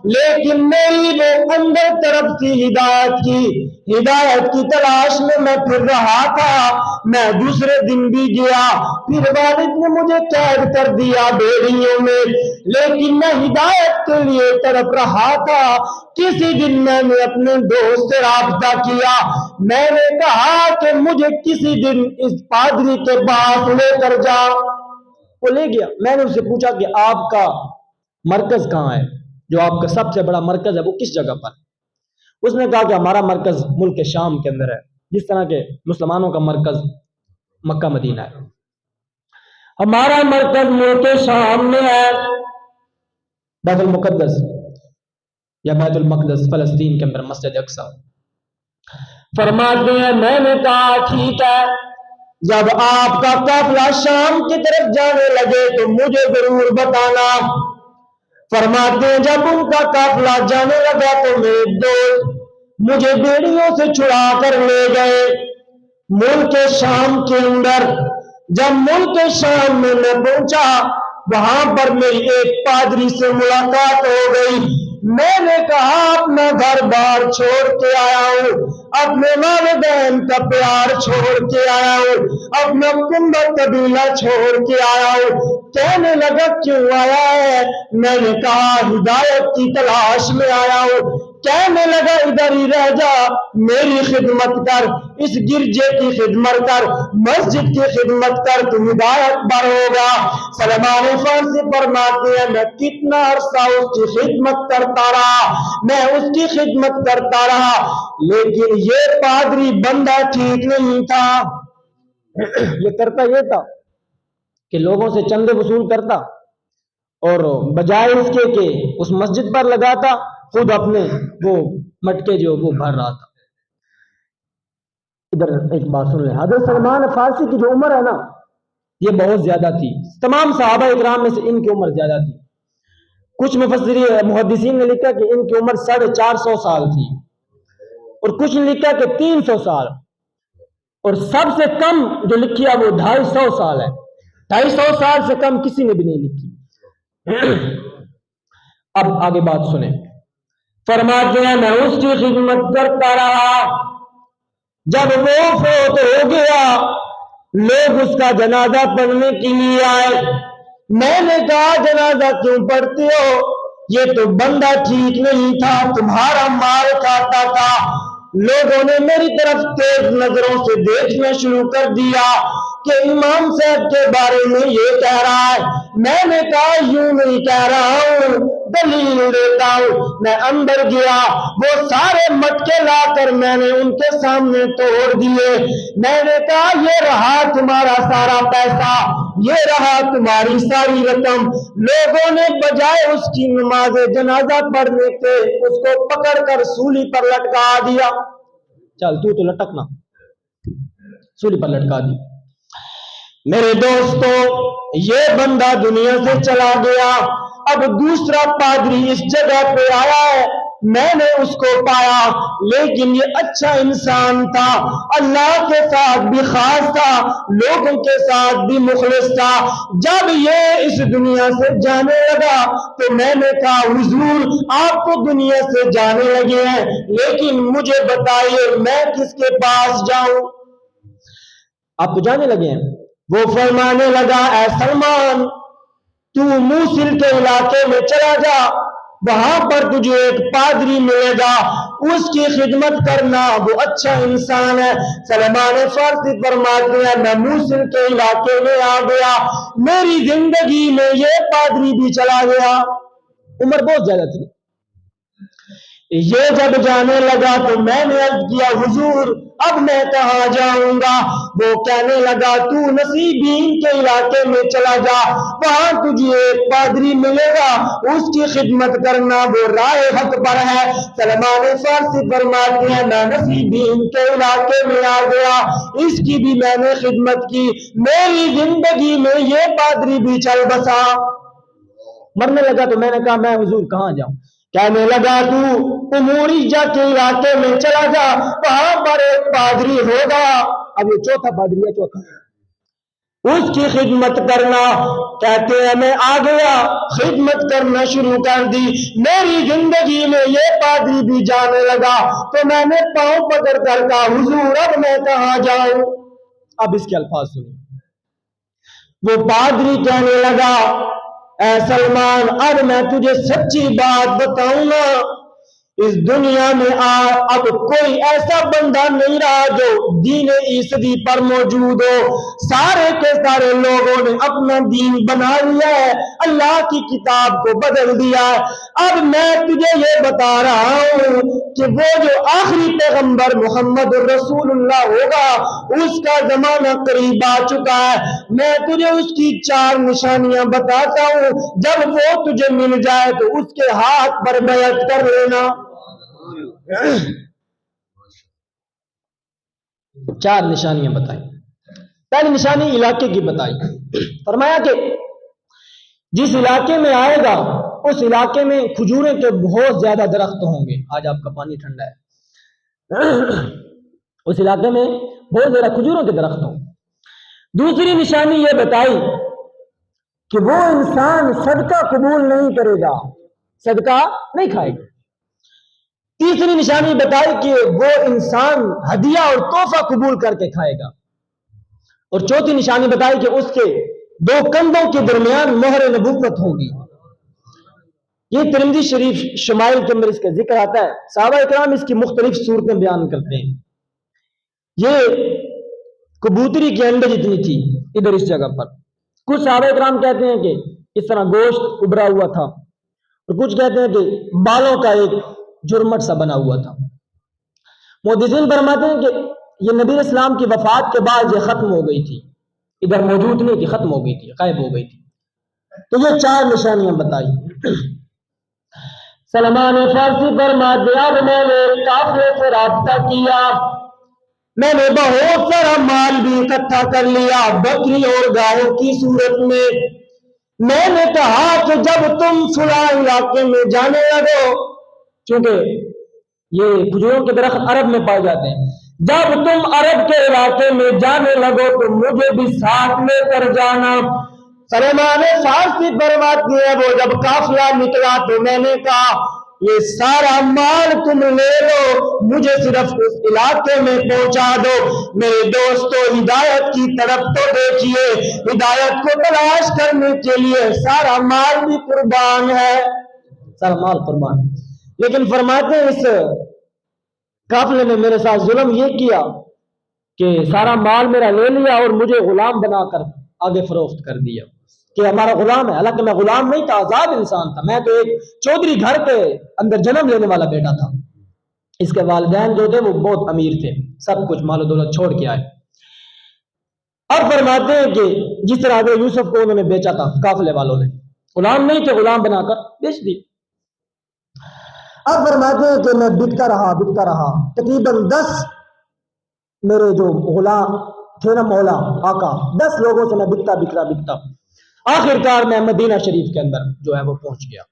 لیکن میری وہ اندر طرف کی ہدایت کی تلاش میں پھر رہا تھا. میں دوسرے دن بھی گیا، پھر والد نے مجھے قید کر دیا بیڑیوں میں، لیکن میں ہدایت کے لیے تڑپ رہا تھا. کسی دن میں نے اپنے دوست سے رابطہ کیا، میں نے کہا کہ مجھے کسی دن اس پادری کے پاس لے کر جا. وہ لے گیا. میں نے اسے پوچھا کہ آپ کا مرکز کہاں ہے، جو آپ کا سب سے بڑا مرکز ہے وہ کس جگہ پر؟ اس نے کہا کہ ہمارا مرکز ملک شام کے اندر ہے، جس طرح کے مسلمانوں کا مرکز مکہ مدینہ ہے، ہمارا مرکز ملک شام میں ہے، بیت المقدس یا بیت المقدس فلسطین کے اندر مسجد اقصی. فرماتے ہیں میں نے کہا ٹھیک ہے، جب آپ کا قافلہ شام کی طرف جانے لگے تو مجھے ضرور بتانا. فرماتے ہیں جب ان کا قافلہ جانے لگا تو میرے دوست مجھے بیڑیوں سے چھڑا کر لے گئے ملک شام کے اندر. جب ملک شام میں میں پہنچا وہاں پر میری ایک پادری سے ملاقات ہو گئی. میں نے کہا اپنا گھر بار چھوڑ کے آیا ہوں، اپنے والدین کا پیار چھوڑ کے آیا ہوں، اپنا کنبہ قبیلہ چھوڑ کے آیا ہوں. کہنے لگا کیوں آیا ہے؟ میں نے کہا ہدایت کی تلاش میں آیا ہوں. کہنے لگا ادھر ہی رہ جا، میری خدمت کر، اس گرجے کی خدمت کر، مسجد کی خدمت کر، تم ہدایت پر ہوگا. سلمان فارسی فرماتے ہیں میں کتنا عرصہ اس کی خدمت کرتا رہا، میں اس کی خدمت کرتا رہا، لیکن یہ پادری بندہ ٹھیک نہیں تھا. یہ کرتا یہ تھا کہ لوگوں سے چندے وصول کرتا اور بجائے اس کے کہ اس مسجد پر لگاتا خود اپنے وہ مٹکے جو وہ بھر رہا تھا. ادھر ایک بات سن لیں، حضرت سلمان فارسی کی جو عمر ہے نا یہ بہت زیادہ تھی، تمام صحابہ اکرام میں سے ان کی عمر زیادہ تھی۔ کچھ مفسرین محدثین نے لکھا کہ ان کی عمر 450 سال تھی، اور کچھ نے لکھا کہ 300 سال، اور سب سے کم جو لکھی ہے وہ 250 سال ہے۔ 250 سال سے کم کسی نے بھی نہیں لکھی۔ اب آگے بات سنیں، فرماتے ہیں میں اس کی خدمت کرتا رہا، جب وہ فوت ہو گیا لوگ اس کا جنازہ پڑھنے کے لیے آئے، میں نے کہا جنازہ کیوں پڑھتے ہو؟ یہ تو بندہ ٹھیک نہیں تھا، تمہارا مال کھاتا تھا۔ لوگوں نے میری طرف تیز نظروں سے دیکھنا شروع کر دیا کہ امام صاحب کے بارے میں یہ کہہ رہا ہے۔ میں نے کہا یوں نہیں کہہ رہا ہوں، دلیل دیتا ہوں۔ میں اندر گیا، وہ سارے مٹکے لا کر میں نے ان کے سامنے توڑ دیے۔ میں نے کہا یہ رہا تمہارا سارا پیسہ، یہ رہا تمہاری ساری رقم۔ لوگوں نے بجائے اس کی نماز جنازہ پڑھنے کے اس کو پکڑ کر سولی پر لٹکا دیا۔ چل تو لٹکنا، سولی پر لٹکا دی۔ میرے دوستو، یہ بندہ دنیا سے چلا گیا، اب دوسرا پادری اس جگہ پہ آیا ہے، میں نے اس کو پایا، لیکن یہ اچھا انسان تھا، اللہ کے ساتھ بھی خاص تھا، لوگوں کے ساتھ بھی مخلص تھا۔ جب یہ اس دنیا سے جانے لگا تو میں نے کہا حضور آپ تو دنیا سے جانے لگے ہیں، لیکن مجھے بتائیے میں کس کے پاس جاؤں؟ آپ تو جانے لگے ہیں۔ وہ فرمانے لگا اے سلمان، تو موصل کے علاقے میں چلا جا، وہاں پر تجھے ایک پادری ملے گا، اس کی خدمت کرنا، وہ اچھا انسان ہے۔ سلمان فارسی فرماتے ہیں میں موصل کے علاقے میں آ گیا، میری زندگی میں یہ پادری بھی چلا گیا، عمر بہت زیادہ تھی۔ یہ جب جانے لگا تو میں نے عرض کیا حضور اب میں کہاں جاؤں گا؟ وہ کہنے لگا تو نصیبین کے علاقے میں چلا جا، وہاں تجھے ایک پادری ملے گا، اس کی خدمت کرنا، وہ راہ حق پر ہے۔ سلمان فارسی فرماتے ہیں میں نصیبین کے علاقے میں آ گیا، اس کی بھی میں نے خدمت کی، میری زندگی میں یہ پادری بھی چل بسا۔ مرنے لگا تو میں نے کہا میں حضور کہاں جاؤں؟ کہنے لگا تو اموریجا کے علاقے میں چلا جا، وہاں پر ایک پادری ہوگا، اب یہ چوتھا پادری ہے، چوتھا، اس کی خدمت کرنا۔ کہتے ہیں میں آ گیا، خدمت کرنا شروع کر دی، میری زندگی میں یہ پادری بھی جانے لگا تو میں نے پاؤں پکڑ کر کہا حضور اب میں کہاں جاؤں؟ اب اس کے الفاظ سنیں، وہ پادری کہنے لگا اے سلمان اب میں تجھے سچی بات بتاؤں گا، اس دنیا میں اب کوئی ایسا بندہ نہیں رہا جو دین عیسوی پر موجود ہو، سارے کے سارے لوگوں نے اپنا دین بنا لیا ہے، اللہ کی کتاب کو بدل دیا ہے۔ اب میں تجھے یہ بتا رہا ہوں کہ وہ جو آخری پیغمبر محمد رسول اللہ ہوگا اس کا زمانہ قریب آ چکا ہے، میں تجھے اس کی 4 نشانیاں بتاتا ہوں، جب وہ تجھے مل جائے تو اس کے ہاتھ پر بیعت کر لینا۔ 4 نشانیاں بتائی۔ پہلی نشانی علاقے کی بتائی، فرمایا کہ جس علاقے میں آئے گا اس علاقے میں کھجوریں کے بہت زیادہ درخت ہوں گے، آج آپ کا پانی ٹھنڈا ہے، اس علاقے میں بہت زیادہ کھجوروں کے درخت ہوں۔ دوسری نشانی یہ بتائی کہ وہ انسان صدقہ قبول نہیں کرے گا، صدقہ نہیں کھائے گا۔ تیسری نشانی بتائی کہ وہ انسان ہدیہ اور تحفہ قبول کر کے کھائے گا، اور چوتھی نشانی بتائی کہ اس کے 2 کندھوں کے درمیان مہر نبوت ہوگی۔ یہ ترمذی شریف شمائل کے اندر اس کا ذکر آتا ہے، صحابہ اکرام اس کی مختلف صورتیں بیان کرتے ہیں۔ یہ کبوتری کے انڈے جتنی تھی ادھر اس جگہ پر، کچھ صحابہ اکرام کہتے ہیں کہ اس طرح گوشت ابھرا ہوا تھا، اور کچھ کہتے ہیں کہ بالوں کا ایک جرمٹ سا بنا ہوا تھا۔ محدثین فرماتے ہیں کہ یہ نبی اسلام کی وفات کے بعد یہ ختم ہو گئی تھی، ادھر موجود نہیں تھی، ختم ہو گئی تھی، غائب ہو گئی تھی۔ تو یہ 4 نشانیاں بتائی۔ سلمان فارسی فرماتے اب میں نے قافلے سے رابطہ کیا، میں نے بہت سارا مال بھی اکٹھا کر لیا بکری اور گاؤں کی صورت میں. میں نے کہا کہ جب تم فلاں علاقے میں جانے لگو، چونکہ یہ کھجوروں کے درخت عرب میں پائے جاتے ہیں، جب تم عرب کے علاقے میں جانے لگو تو مجھے بھی ساتھ لے کر جانا. سلیمان فارسی فرماتی ہے وہ جب قافلہ نکلا تو میں نے کہا یہ سارا مال تم لے لو، مجھے صرف اس علاقے میں پہنچا دو. میرے دوستو ہدایت کی طرف تو دیکھیے، ہدایت کو تلاش کرنے کے لیے سارا مال بھی قربان ہے، سارا مال قربان. لیکن فرماتے ہیں اس قافلے نے میرے ساتھ ظلم یہ کیا کہ سارا مال میرا لے لیا اور مجھے غلام بنا کر آگے فروخت کر دیا کہ ہمارا غلام ہے. حالانکہ میں غلام نہیں تھا، آزاد انسان تھا. میں تو ایک چودھری گھر کے اندر جنم لینے والا بیٹا تھا. اس کے والدین جو تھے وہ بہت امیر تھے، سب کچھ مال و دولت چھوڑ کے آئے. اور فرماتے ہیں کہ جس طرح حضرت یوسف کو انہوں نے بیچا تھا قافلے والوں نے، غلام نہیں تھے، غلام بنا کر بیچ دی. اب فرماتے ہیں کہ میں بکتا رہا تقریباً 10 میرے جو غلام تھے نا، مولا آقا، 10 لوگوں سے میں بکتا آخر کار میں مدینہ شریف کے اندر جو ہے وہ پہنچ گیا.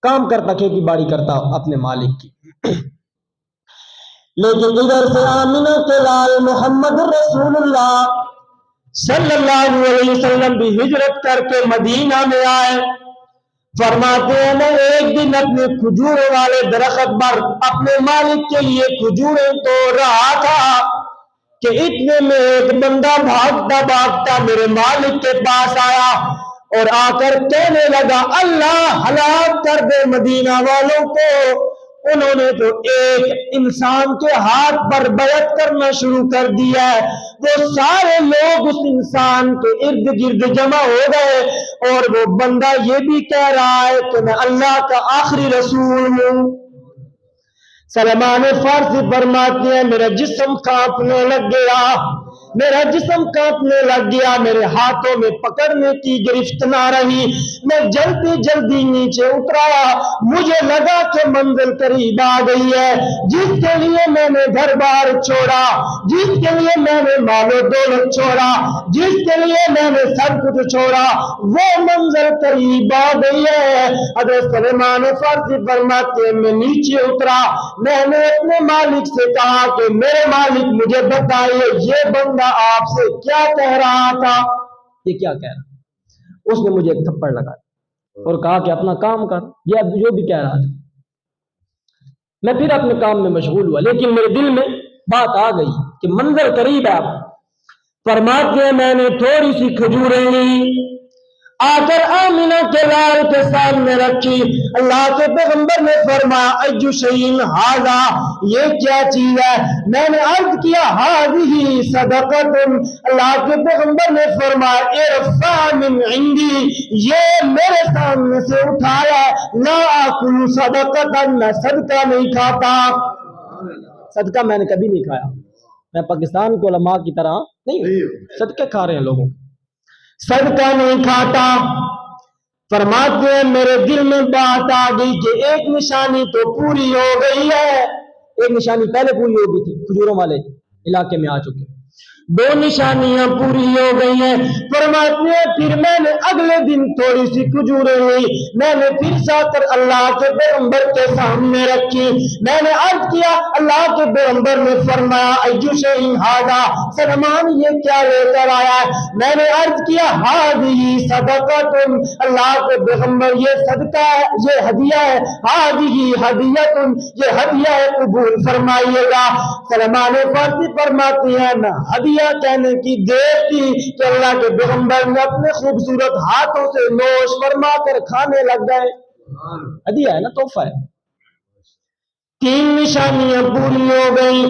کام کرتا، کھیتی باڑی کرتا اپنے مالک کی. لیکن ادھر سے آمنہ کے لال محمد رسول اللہ صلی اللہ علیہ وسلم بھی ہجرت کر کے مدینہ میں آئے. فرماتے ہیں میں ایک دن اپنے کھجوروں والے درخت پر اپنے مالک کے لیے کھجوریں توڑ رہا تھا کہ اتنے میں ایک بندہ بھاگتا میرے مالک کے پاس آیا اور آ کر کہنے لگا اللہ ہلاک کر دے مدینہ والوں کو. انہوں نے تو ایک انسان کے ہاتھ پر بیعت کرنا شروع کر دیا ہے. وہ سارے لوگ اس انسان کے ارد گرد جمع ہو گئے اور وہ بندہ یہ بھی کہہ رہا ہے کہ میں اللہ کا آخری رسول ہوں. سلیمان فارسی فرماتے ہیں میرا جسم کانپنے لگ گیا، میرے ہاتھوں میں پکڑنے کی گرفت نہ رہی. میں جلدی نیچے اترا. مجھے لگا کہ منزل قریب آ گئی ہے. جس کے لیے میں نے گھر بار چھوڑا، جس کے لیے میں نے مال و دولت چھوڑا، جس کے لیے میں نے سب کچھ چھوڑا، وہ منزل قریب آ گئی ہے. حضرت سلیمان فارسی فرماتے ہیں میں نیچے اترا. میں نے اپنے مالک سے کہا کہ میرے مالک مجھے بتائیے یہ بندہ آپ سے کیا کہہ رہا تھا، یہ کیا کہہ رہا. اس نے مجھے ایک تھپڑ لگایا اور کہا کہ اپنا کام کر، یہ جو بھی کہہ رہا تھا. میں پھر اپنے کام میں مشغول ہوا، لیکن میرے دل میں بات آ گئی کہ منظر قریب ہے. فرماتے ہیں میں نے تھوڑی سی کھجوریں لی، آ کر آمنہ کے لال کے سامنے رکھی. اللہ کے پیغمبر نے فرمایا ایو شیء ھذا، یہ کیا چیز ہے؟ میں نے عرض کیا ھذہ صدقۃ. اللہ کے پیغمبر نے فرمایا ارفع من عندی، یہ میرے سامنے سے اٹھایا. لا آکل صدقۃ، میں صدقہ نہیں کھاتا. صدقہ میں نے کبھی نہیں کھایا. میں پاکستان کے علماء کی طرح نہیں صدقے کھا رہے ہیں لوگوں، صدقہ نہیں کھاتا. فرماتے ہیں میرے دل میں بات آ گئی کہ ایک نشانی تو پوری ہو گئی ہے. ایک نشانی پہلے پوری ہو گئی تھی، کھجوروں والے علاقے میں آ چکے، 2 نشانیاں پوری ہو گئی ہیں. فرماتے ہیں پھر میں نے اگلے دن تھوڑی سی کھجوریں لی، میں نے پھر جا کر اللہ کے پیغمبر کے سامنے رکھی. میں نے عرض کیا، اللہ کے پیغمبر نے فرمایا ایو شیء ھذا، سلمان یہ کیا لے کر آیا ہے؟ میں نے عرض کیا ھذہ صدقۃ، اللہ کے پیغمبر یہ صدقہ ہے، یہ ہدیہ ہے. ھذہ ہدیۃ، یہ ہدیہ ہے، قبول فرمائیے گا. سلمان فارسی فرماتے ہیں نہ ہدیہ کہنے کی دیر تھی کہ اللہ کے پیغمبر نے اپنے خوبصورت ہاتھوں سے نوش فرما کر کھانے لگ گئے. ہدیہ ہے نا، تحفہ ہے. 3 نشانیاں پوری ہو گئی.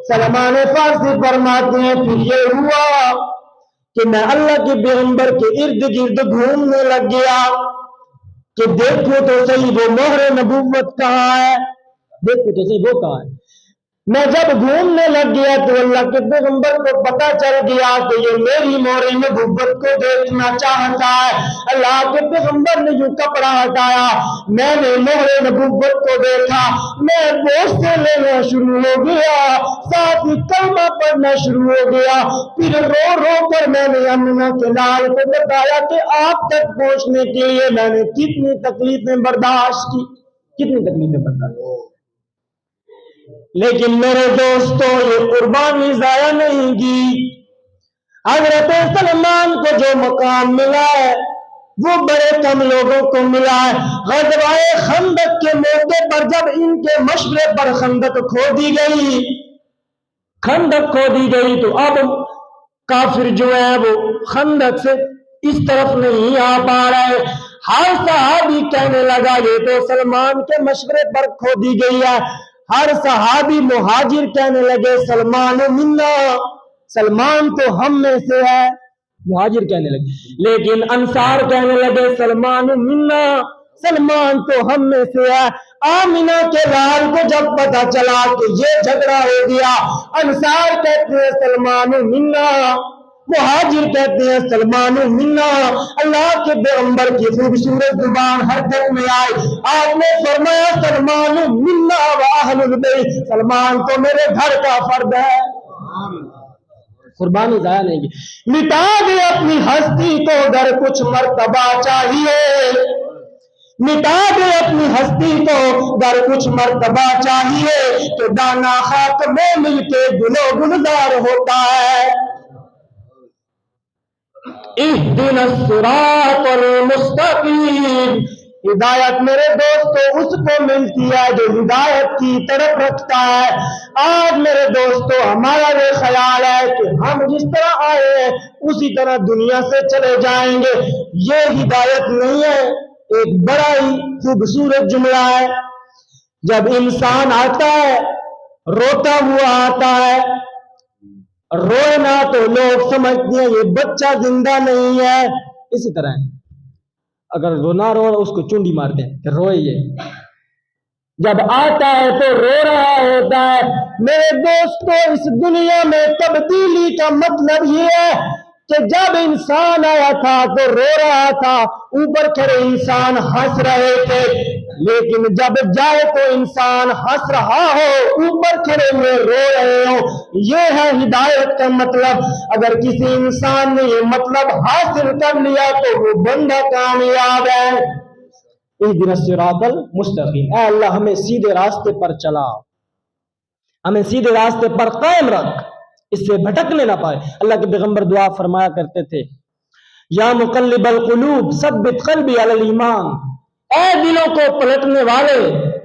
سلمان فارسی فرماتے ہیں پھر یہ ہوا کہ میں اللہ کے پیغمبر کے ارد گرد گھومنے لگ گیا کہ دیکھو تو صحیح وہ مہر نبوت کہاں ہے، دیکھو تو صحیح وہ کہاں ہے. میں جب گھومنے لگ گیا تو اللہ کے پیغمبر کو پتا چل گیا کہ یہ میری مہر نبوت کو دیکھنا چاہتا ہے۔ اللہ کے پیغمبر نے جو کپڑا ہٹایا، میں نے مہر نبوت کو دیکھا، میں بوسے لینا شروع ہو گیا، ساتھ ہی کلمہ پڑھنا شروع ہو گیا۔ پھر رو رو کر میں نے امنہ کے لال کو بتایا کہ آپ تک پہنچنے کے لیے میں نے کتنی تکلیفیں برداشت کی، کتنی تکلیفیں برداشت کی۔ لیکن میرے دوستوں یہ قربانی ضائع نہیں کی۔ حضرت سلمان کو جو مقام ملا ہے وہ بڑے کم لوگوں کو ملا ہے۔ غزوہ خندق کے موقع پر جب ان کے مشورے پر خندق کھودی گئی، تو اب کافر جو ہے وہ خندق سے اس طرف نہیں آ پا رہے۔ ہر صحابی کہنے لگا یہ تو سلمان کے مشورے پر کھودی گئی ہے۔ ہر صحابی مہاجر کہنے لگے سلمان منا، سلمان تو ہم میں سے ہے، مہاجر کہنے لگے۔ لیکن انصار کہنے لگے سلمان منا، سلمان تو ہم میں سے ہے۔ آمنہ کے لال کو جب پتا چلا کہ یہ جھگڑا ہو گیا، انصار کہتے ہیں سلمان منا، مہاجر کہتے ہیں سلمان منا۔ اللہ کے پیغمبر کی خوبصورت زبان حرکت میں آئی، آپ نے فرمایا سلمان منا و اہل البیت، سلمان تو میرے گھر کا فرد ہے۔ قربانی ضائع نہیں کی۔ مٹا دے اپنی ہستی کو اگر کچھ مرتبہ چاہیے، مٹا دے اپنی ہستی کو اگر کچھ مرتبہ چاہیے، تو دانا خاک میں مل کے گلو گلزار ہوتا ہے۔ اہدنا الصراط المستقیم، ہدایت میرے دوستو اس کو ملتی ہے جو ہدایت کی طرف رکھتا ہے۔ آج میرے دوستو ہمارا یہ خیال ہے کہ ہم جس طرح آئے ہیں اسی طرح دنیا سے چلے جائیں گے، یہ ہدایت نہیں ہے۔ ایک بڑا ہی خوبصورت جملہ ہے، جب انسان آتا ہے روتا ہوا آتا ہے، روئے نہ تو لوگ سمجھتے ہیں یہ بچہ زندہ نہیں ہے، اسی طرح ہے۔ اگر رونا رو اس کو چونڈی مارتے ہیں کہ روئے، یہ جب آتا ہے تو رو رہا ہوتا ہے۔ میرے دوستو اس دنیا میں تبدیلی کا مطلب یہ ہے کہ جب انسان آیا تھا تو رو رہا تھا، اوپر کھڑے انسان ہنس رہے تھے، لیکن جب جائے تو انسان ہنس رہا ہو، اوپر کھڑے ہوئے رو رہے ہو۔ یہ ہے ہدایت کا مطلب۔ اگر کسی انسان نے یہ مطلب حاصل کر لیا تو وہ بندہ کامیاب ہے۔ اہدنا الصراط المستقیم، اے اللہ ہمیں سیدھے راستے پر چلا، ہمیں سیدھے راستے پر قائم رکھ، اس سے بھٹکنے نہ پائے۔ اللہ کے پیغمبر دعا فرمایا کرتے تھے یا مقلب القلوب ثبت قلبی علی الایمان، اے دلوں کو پلٹنے والے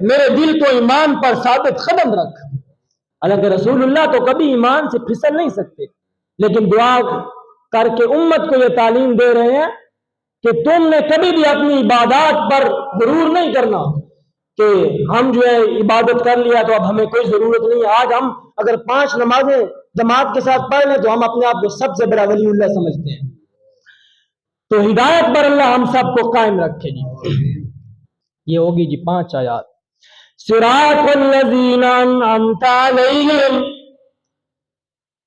میرے دل کو ایمان پر ثابت قدم رکھ۔ حالانکہ رسول اللہ تو کبھی ایمان سے پھسل نہیں سکتے، لیکن دعا کر کے امت کو یہ تعلیم دے رہے ہیں کہ تم نے کبھی بھی اپنی عبادات پر غرور نہیں کرنا کہ ہم جو ہے عبادت کر لیا تو اب ہمیں کوئی ضرورت نہیں ہے۔ آج ہم اگر 5 نمازیں جماعت کے ساتھ پڑھ لیں تو ہم اپنے آپ کو سب سے بڑا ولی اللہ سمجھتے ہیں۔ تو ہدایت پر اللہ ہم سب کو قائم رکھے جی۔ یہ ہوگی جی 5 آیات۔ صراط الذین انعمت علیہم،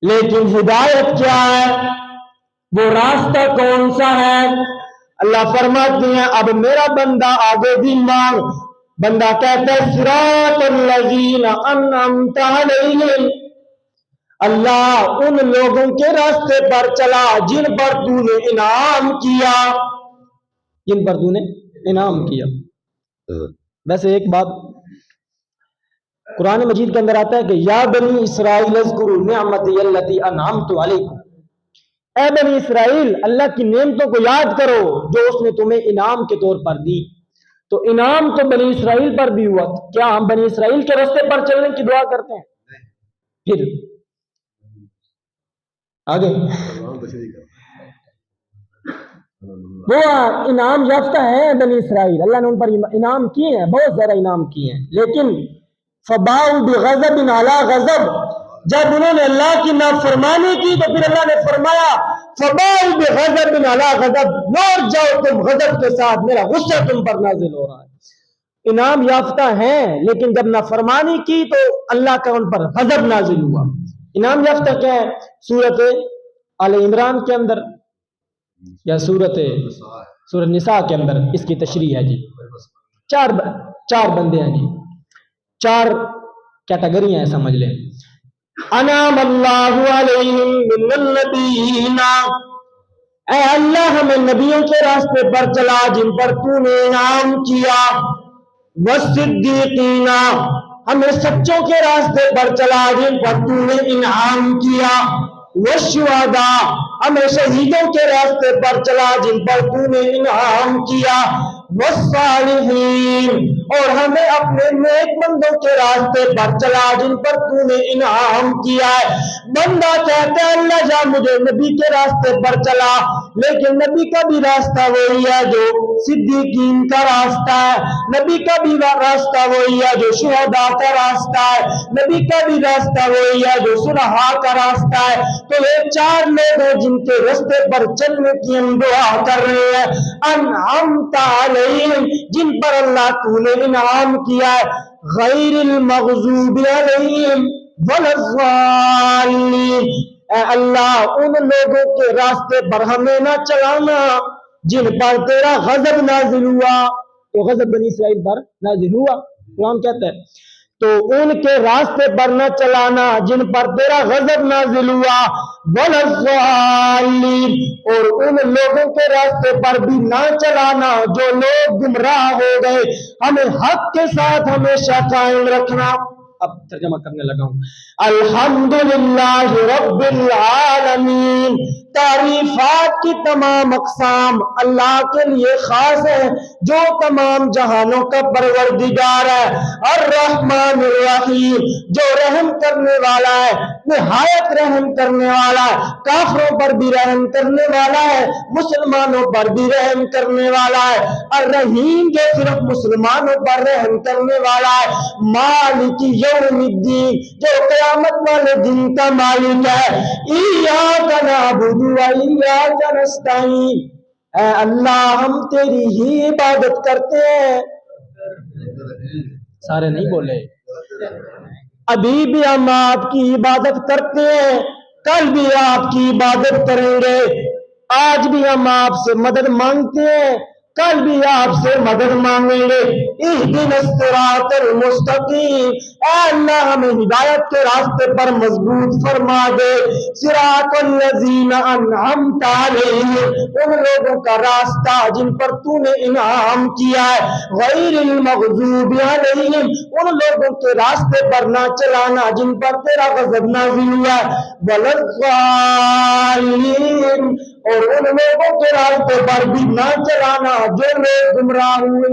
لیکن ہدایت کیا ہے، وہ راستہ کون سا ہے؟ اللہ فرماتے ہیں اب میرا بندہ آگے بھی مانگ، بندہ کہتا ہے صراط الذین انعمت علیہم، اللہ ان لوگوں کے راستے پر چلا جن پر تو نے انعام کیا، جن پر تو نے انعام کیا۔ ویسے ایک بات قرآن مجید کے اندر آتا ہے کہ یا بنی اسرائیل اذکروا نعمتی التی انعمت علیکم، اے بنی اسرائیل اللہ کی نعمتوں کو یاد کرو جو اس نے تمہیں انعام کے طور پر دی۔ تو انعام تو بنی اسرائیل پر بھی ہوا، کیا ہم بنی اسرائیل کے راستے پر چلنے کی دعا کرتے ہیں؟ پھر آگے وہ انعام یافتہ ہے بنی اسرائیل، اللہ نے ان پر انعام کیے ہیں، بہت زیادہ انعام کیے ہیں، لیکن فباؤ بغضب علی غضب، جب انہوں نے اللہ کی نافرمانی کی تو پھر اللہ نے فرمایا فباؤ بغضب علی غضب، لوٹ جاؤ تم غضب کے ساتھ، میرا غصہ تم پر نازل ہو رہا ہے۔ انعام یافتہ ہیں، لیکن جب نافرمانی کی تو اللہ کا ان پر غضب نازل ہوا۔ انعام یافتہ کیا ہے؟ سورت آل عمران کے اندر یا سورت نساء کے اندر اس کی تشریح ہے جی۔ چار بندے ہیں جی، 4 کیٹیگری ہیں، سمجھ لیں۔ انعم اللہ علیہم من النبیین، اے اللہ ہمیں نبیوں کے راستے پر چلا جن پر تو نے انعام کیا، والصدیقین، ہمیں سچوں کے راستے پر چلا جن پر تو نے انعام کیا، والشہداء، ہمیں شہیدوں کے راستے پر چلا جن پر تو نے انعام کیا، والصالحین، اور ہمیں اپنے نیک بندوں کے راستے پر چلا جن پر تو نے انعام کیا ہے۔ بندہ کہتا ہے اللہ جا مجھے نبی کے راستے پر چلا، لیکن نبی کا بھی راستہ وہی ہے جو صدیقین کا راستہ ہے، نبی کا بھی راستہ وہی ہے جو شہداء کا راستہ ہے، نبی کا بھی راستہ وہی ہے جو صلحاء کا راستہ ہے۔ تو یہ 4 لوگ ہیں جن کے راستے پر چلنے کی ہم دعا کر رہے ہیں۔ انعمت علیہم، جن پر اللہ تو نے انعام کیا ہے، غیر المغضوب علیہم ولا الضالین، اے اللہ ان لوگوں کے راستے پر ہمیں نہ چلانا جن پر تیرا غضب نازل ہوا۔ تو غضب بنی اسرائیل پر نازل ہوا، قرآن کہتا ہے، تو ان کے راستے پر نہ چلانا جن پر تیرا غضب نازل ہوا، ولا الضالین، اور ان لوگوں کے راستے پر بھی نہ چلانا جو لوگ گمراہ ہو گئے۔ ہمیں حق کے ساتھ ہمیشہ قائم رکھنا۔ اب ترجمہ کرنے لگا ہوں۔ الحمدللہ رب العالمین، تعریفات کی تمام اقسام اللہ کے لیے خاص ہے جو تمام جہانوں کا پروردگار ہے۔ الرحمن الرحیم، جو رحم کرنے والا ہے، نہایت رحم کرنے والا ہے، کافروں پر بھی رحم کرنے والا ہے، مسلمانوں پر بھی رحم کرنے والا ہے۔ الرحیم، جو صرف مسلمانوں پر رحم کرنے والا ہے۔ مالک یوم الدین، جو قیامت والے دن کا مالک ہے۔ ایاک نعبد و ایاک نستعین، اے اللہ ہم تیری ہی عبادت کرتے ہیں۔ سارے نہیں بولے، ابھی بھی ہم آپ کی عبادت کرتے ہیں، کل بھی آپ کی عبادت کریں گے، آج بھی ہم آپ سے مدد مانگتے ہیں، کل بھی آپ سے مدد مانگیں گے۔ اہدنا الصراط المستقیم، اے اللہ ہمیں ہدایت کے راستے پر مضبوط فرما دے۔ صراط الذین انعمت علیہم، ان لوگوں کا راستہ جن پر تو نے انعام کیا ہے۔ غیر المغضوب علیہم، ان لوگوں کے راستے پر نہ چلانا جن پر تیرا غضب نازل ہوا ہے۔ ولا الضالین، اور ان لوگوں کے راستے پر بھی نہ چلانا جو لوگ گمراہ ہوئے۔